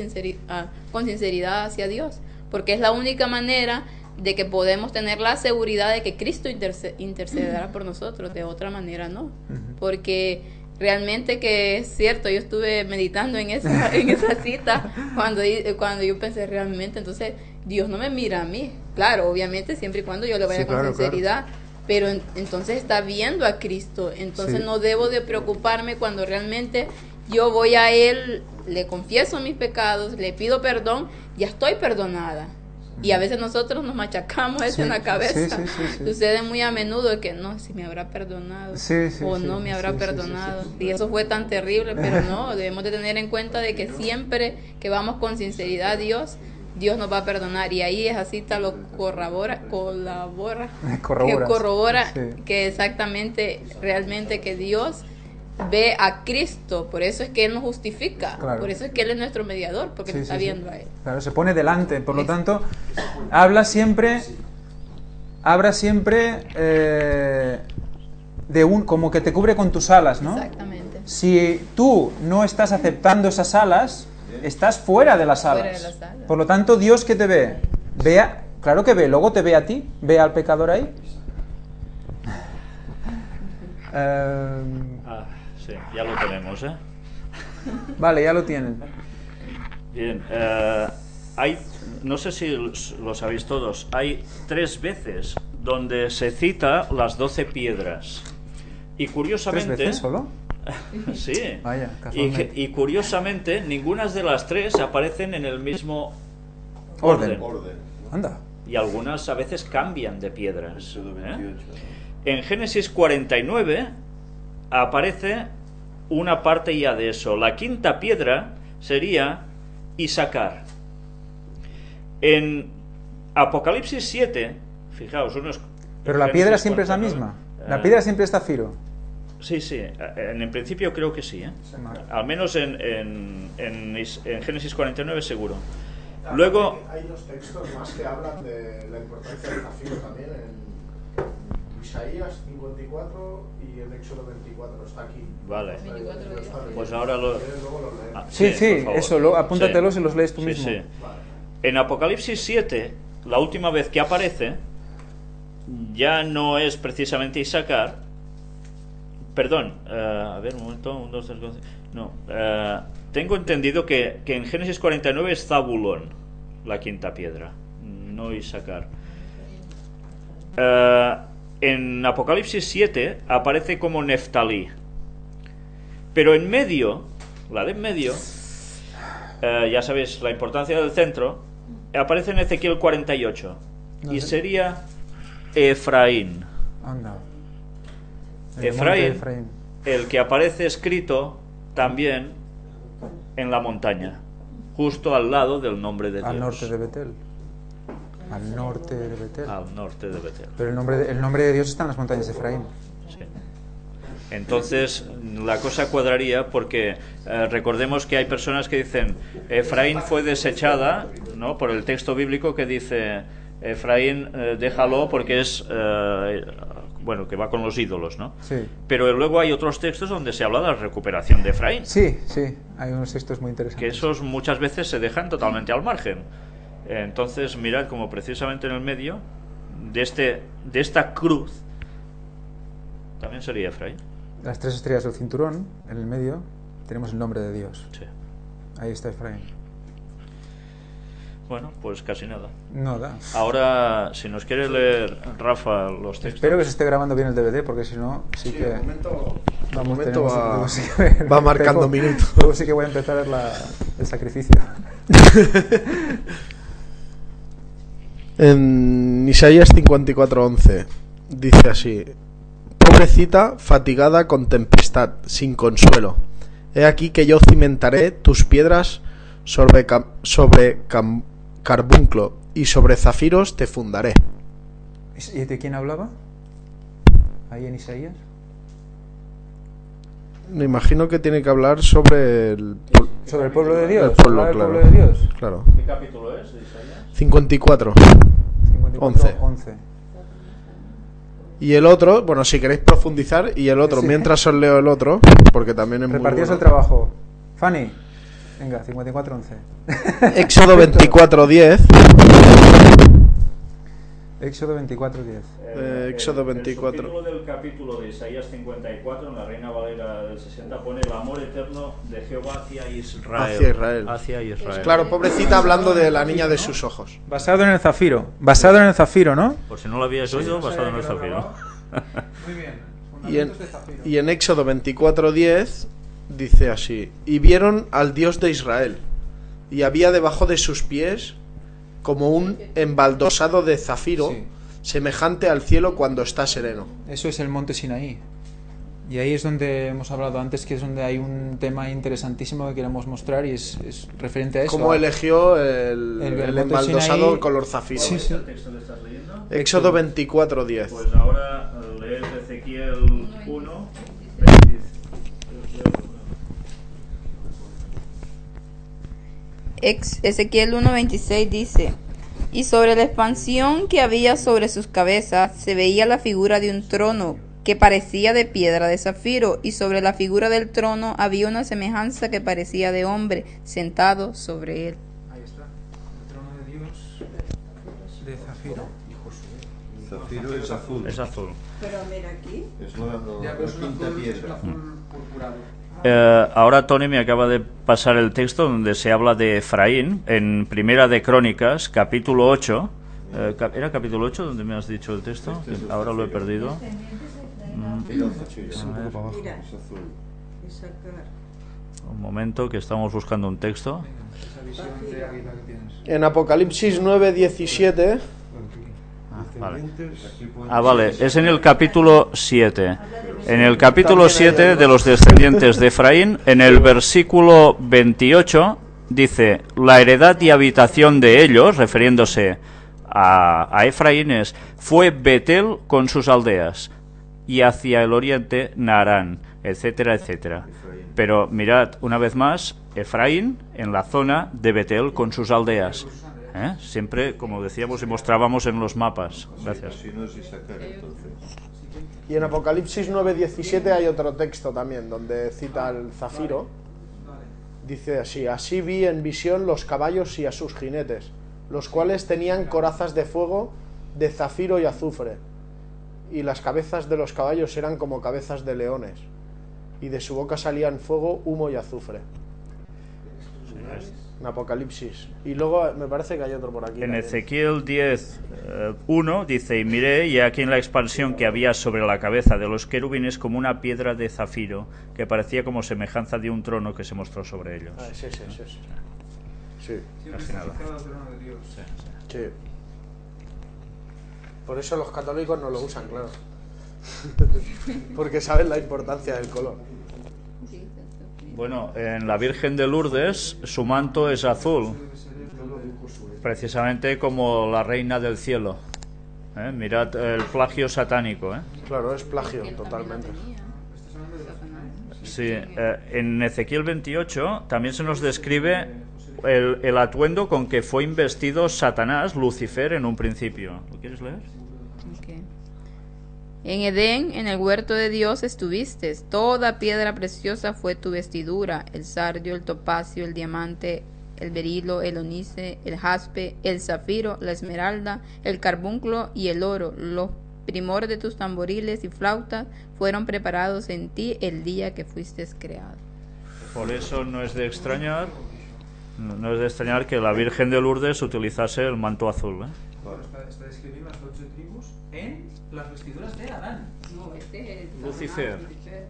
Speaker 4: con sinceridad hacia Dios, porque es la única manera de que podemos tener la seguridad de que Cristo intercederá por nosotros. De otra manera no, porque realmente que es cierto, yo estuve meditando en esa cita cuando yo pensé realmente, entonces Dios no me mira a mí, claro, obviamente siempre y cuando yo le vaya con sinceridad, pero entonces está viendo a Cristo, entonces no debo de preocuparme cuando realmente yo voy a Él, le confieso mis pecados, le pido perdón, ya estoy perdonada. Y a veces nosotros nos machacamos eso en la cabeza. Sucede muy a menudo que no, si me habrá perdonado o no me habrá perdonado. Y eso fue tan terrible, pero no, debemos de tener en cuenta de que siempre que vamos con sinceridad a Dios nos va a perdonar. Y ahí esa cita lo corrobora que exactamente, realmente que Dios ve a Cristo, por eso es que Él nos justifica, por eso es que Él es nuestro mediador, porque nos está viendo a Él.
Speaker 1: Claro, se pone delante, por lo tanto, habla siempre como que te cubre con tus alas, ¿no?
Speaker 4: Exactamente.
Speaker 1: Si tú no estás aceptando esas alas, estás fuera de las alas. Por lo tanto, Dios que te ve, claro que ve, luego te ve a ti, ve al pecador ahí.
Speaker 3: Sí, ya lo tenemos, ¿eh?
Speaker 1: Vale, ya lo tienen.
Speaker 3: Bien, no sé si lo sabéis todos, hay 3 veces donde se cita las 12 piedras. Y curiosamente...
Speaker 1: ¿3 veces solo?
Speaker 3: Sí.
Speaker 1: Vaya, casualmente.
Speaker 3: Y curiosamente, ninguna de las 3 aparecen en el mismo
Speaker 1: orden. Anda.
Speaker 3: Y algunas a veces cambian de piedras. En Génesis 49... aparece una parte ya de eso. La quinta piedra sería Isacar. En Apocalipsis 7, fijaos,
Speaker 1: pero la piedra siempre es la misma. La piedra siempre está Zafiro.
Speaker 3: Sí, en principio creo que sí, ¿eh? Al menos en Génesis 49 seguro. Luego
Speaker 5: hay 2 textos más que hablan de la importancia del Zafiro también en Isaías 54 y en Éxodo 24, está aquí.
Speaker 3: Vale. Pues
Speaker 5: ahora
Speaker 3: lo...
Speaker 1: Sí, eso, apúntatelos y los lees tú mismo.
Speaker 3: Sí. En Apocalipsis 7, la última vez que aparece, ya no es precisamente Isacar. Perdón, a ver, un momento, 1, 2, 3, 4, no. Tengo entendido que en Génesis 49 es Zabulón, la quinta piedra, no Isacar. En Apocalipsis 7 aparece como Neftalí. Pero en medio, la de en medio, ya sabéis la importancia del centro, aparece en Ezequiel 48. Y sería Efraín.
Speaker 1: Anda.
Speaker 3: Efraín, el que aparece escrito también en la montaña, justo al lado del nombre de Dios.
Speaker 1: Al norte de Betel. Al norte de Betel.
Speaker 3: Al norte de Betel.
Speaker 1: Pero el nombre de Dios está en las montañas de Efraín.
Speaker 3: Sí. Entonces la cosa cuadraría porque recordemos que hay personas que dicen Efraín fue desechada, ¿no? Por el texto bíblico que dice Efraín déjalo porque es que va con los ídolos, ¿no?
Speaker 1: Sí.
Speaker 3: Pero luego hay otros textos donde se habla de la recuperación de Efraín.
Speaker 1: Sí, hay unos textos muy interesantes.
Speaker 3: Que esos muchas veces se dejan totalmente al margen. Entonces mirad como precisamente en el medio de esta cruz también sería Efraín.
Speaker 1: las 3 estrellas del cinturón, en el medio, tenemos el nombre de Dios.
Speaker 3: Sí.
Speaker 1: Ahí está Efraín.
Speaker 3: Bueno, pues casi nada.
Speaker 1: No da.
Speaker 3: Ahora, si nos quiere leer, Rafa, los textos.
Speaker 1: Espero que se esté grabando bien el DVD, porque si no, sí que...
Speaker 5: de momento
Speaker 1: tenemos-
Speaker 5: va,
Speaker 1: luego sí que-
Speaker 5: va marcando
Speaker 1: luego-
Speaker 5: minutos.
Speaker 1: Luego sí que voy a empezar el sacrificio.
Speaker 5: En Isaías 54:11 dice así: Pobrecita, fatigada con tempestad, sin consuelo. He aquí que yo cimentaré tus piedras sobre carbunclo, y sobre zafiros te fundaré.
Speaker 1: ¿Y de quién hablaba? Ahí en Isaías.
Speaker 5: Me imagino que tiene que hablar sobre
Speaker 1: Sobre el pueblo de Dios.
Speaker 5: el pueblo,
Speaker 1: ¿Hablar del
Speaker 5: claro.
Speaker 1: pueblo de Dios.
Speaker 5: Claro.
Speaker 3: ¿Qué capítulo es de Isaías?
Speaker 5: 54.
Speaker 1: 54, 11.
Speaker 5: Y el otro, bueno, si queréis profundizar, y el otro,
Speaker 1: Sí.
Speaker 5: mientras os leo el otro, porque también es muy
Speaker 1: Repartíos
Speaker 5: bueno.
Speaker 1: el trabajo. Fanny, venga, 54, 11.
Speaker 5: Éxodo 24:10.
Speaker 1: Éxodo 24, 10.
Speaker 5: Éxodo 24.
Speaker 3: El subtítulo del capítulo de Isaías 54, en la Reina Valera del 60, pone el amor eterno de Jehová hacia Israel.
Speaker 5: Hacia Israel.
Speaker 3: Hacia Israel.
Speaker 5: Claro, pobrecita, hablando de la niña de sus ojos.
Speaker 1: Basado en el zafiro. Basado en el zafiro, ¿no?
Speaker 3: Por si no lo habíais oído, basado en el zafiro.
Speaker 1: Muy bien.
Speaker 5: Y en Éxodo 24:10 dice así: Y vieron al Dios de Israel, y había debajo de sus pies como un embaldosado de zafiro,
Speaker 1: Sí.
Speaker 5: semejante al cielo cuando está sereno.
Speaker 1: Eso es el monte Sinaí. Y ahí es donde hemos hablado antes, que es donde hay un tema interesantísimo que queremos mostrar, y es referente a eso.
Speaker 5: Como eligió el
Speaker 1: monte
Speaker 5: embaldosado
Speaker 1: Sinaí.
Speaker 5: color zafiro.
Speaker 1: Sí, sí.
Speaker 3: ¿Qué texto le estás leyendo?
Speaker 5: Éxodo 24:10.
Speaker 3: Pues ahora lees Ezequiel 1.
Speaker 4: Ezequiel 1:26 dice: Y sobre la expansión que había sobre sus cabezas se veía la figura de un trono que parecía de piedra de zafiro, y sobre la figura del trono había una semejanza que parecía de hombre sentado sobre él.
Speaker 1: Ahí está. El trono de Dios de zafiro.
Speaker 2: Zafiro es azul.
Speaker 3: Es azul.
Speaker 7: Pero mira aquí.
Speaker 2: Es la quinta piedra.
Speaker 3: Ahora Tony me acaba de pasar el texto donde se habla de Efraín en Primera de Crónicas, capítulo 8. ¿Era capítulo 8 donde me has dicho el texto? Ahora lo he perdido.
Speaker 7: Mira,
Speaker 2: Es azul.
Speaker 7: y sacar.
Speaker 3: Un momento, que estamos buscando un texto.
Speaker 5: En Apocalipsis 9:17.
Speaker 3: Vale. Vale, es en el capítulo 7. En el capítulo 7 de los descendientes de Efraín, en el versículo 28, dice: La heredad y habitación de ellos, refiriéndose a Efraín, fue Betel con sus aldeas, y hacia el oriente Naarán, etcétera, etcétera. Pero mirad, una vez más, Efraín en la zona de Betel con sus aldeas. Siempre, como decíamos y mostrábamos en los mapas. Gracias.
Speaker 2: Si no es Isaacar, entonces.
Speaker 5: Y en Apocalipsis 9:17 hay otro texto también donde cita al zafiro. Dice así: Así vi en visión los caballos y a sus jinetes, los cuales tenían corazas de fuego, de zafiro y azufre, y las cabezas de los caballos eran como cabezas de leones, y de su boca salían fuego, humo y azufre. En Apocalipsis. Y luego me parece que hay otro por aquí.
Speaker 3: En
Speaker 5: también.
Speaker 3: Ezequiel 10:1 dice: Y miré, y aquí en la expansión que había sobre la cabeza de los querubines como una piedra de zafiro, que parecía como semejanza de un trono que se mostró sobre ellos.
Speaker 5: Sí. Sí.
Speaker 3: Casi nada.
Speaker 5: Sí. Por eso los católicos no lo usan, claro. Porque saben la importancia del color.
Speaker 3: Bueno, en la Virgen de Lourdes su manto es azul, precisamente como la Reina del Cielo. Mirad el plagio satánico.
Speaker 5: Claro, es plagio, totalmente.
Speaker 3: Sí, en Ezequiel 28 también se nos describe el atuendo con que fue investido Satanás, Lucifer, en un principio. ¿Lo quieres leer?
Speaker 4: Okay. En Edén, en el huerto de Dios estuviste. Toda piedra preciosa fue tu vestidura: el sardio, el topacio, el diamante, el berilo, el onice, el jaspe, el zafiro, la esmeralda, el carbunclo y el oro. Los primor de tus tamboriles y flautas fueron preparados en ti el día que fuiste creado.
Speaker 3: Por eso no es de extrañar que la Virgen de Lourdes utilizase el manto azul, ¿eh?
Speaker 1: Está describiendo las 8 tribus en las vestiduras de Adán.
Speaker 4: No, este es
Speaker 3: Lucifer.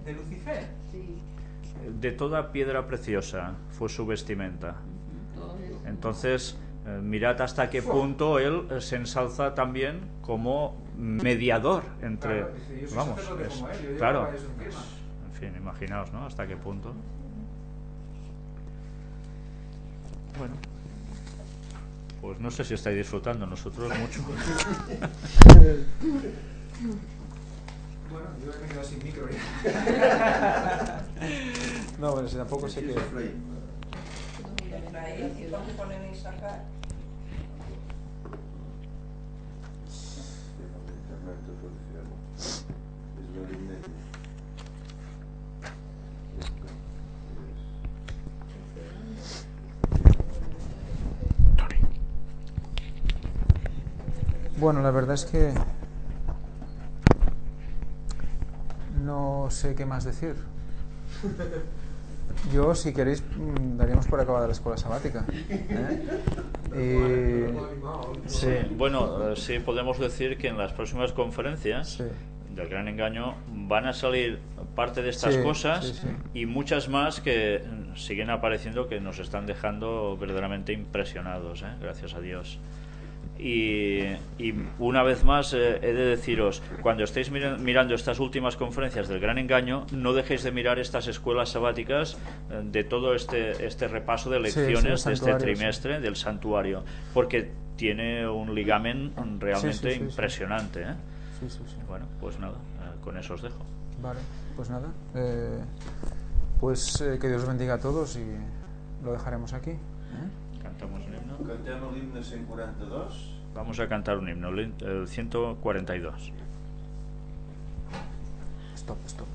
Speaker 1: ¿De Lucifer?
Speaker 4: Sí.
Speaker 3: De toda piedra preciosa fue su vestimenta. Entonces, mirad hasta qué punto él se ensalza también como mediador entre...
Speaker 1: Claro, dice, yo soy
Speaker 3: vamos,
Speaker 1: sacerdote como él, yo llevo
Speaker 3: claro.
Speaker 1: caballos encima.
Speaker 3: En fin, imaginaos, ¿no? Hasta qué punto. Bueno, pues no sé si estáis disfrutando, nosotros mucho.
Speaker 1: Bueno, yo me he quedado sin micro ya. No, bueno, si tampoco sé que... Bueno, la verdad es que no sé qué más decir. Yo, si queréis, daríamos por acabada la escuela sabática.
Speaker 3: Sí, bueno, sí podemos decir que en las próximas conferencias
Speaker 1: Sí.
Speaker 3: del Gran Engaño van a salir parte de estas
Speaker 1: Sí,
Speaker 3: cosas
Speaker 1: sí, sí.
Speaker 3: y muchas más que siguen apareciendo que nos están dejando verdaderamente impresionados, gracias a Dios. Y una vez más he de deciros, cuando estéis mirando estas últimas conferencias del Gran Engaño, no dejéis de mirar estas escuelas sabáticas de todo este repaso de lecciones de este trimestre del santuario, porque tiene un ligamen realmente impresionante.
Speaker 1: Sí, sí, sí.
Speaker 3: Bueno, pues nada, con eso os dejo.
Speaker 1: Vale, pues nada. Que Dios os bendiga a todos y lo dejaremos aquí.
Speaker 3: Cantamos un himno.
Speaker 2: Cantemos l'himne 142.
Speaker 3: Vamos a cantar un himno, el 142.
Speaker 1: Stop, stop.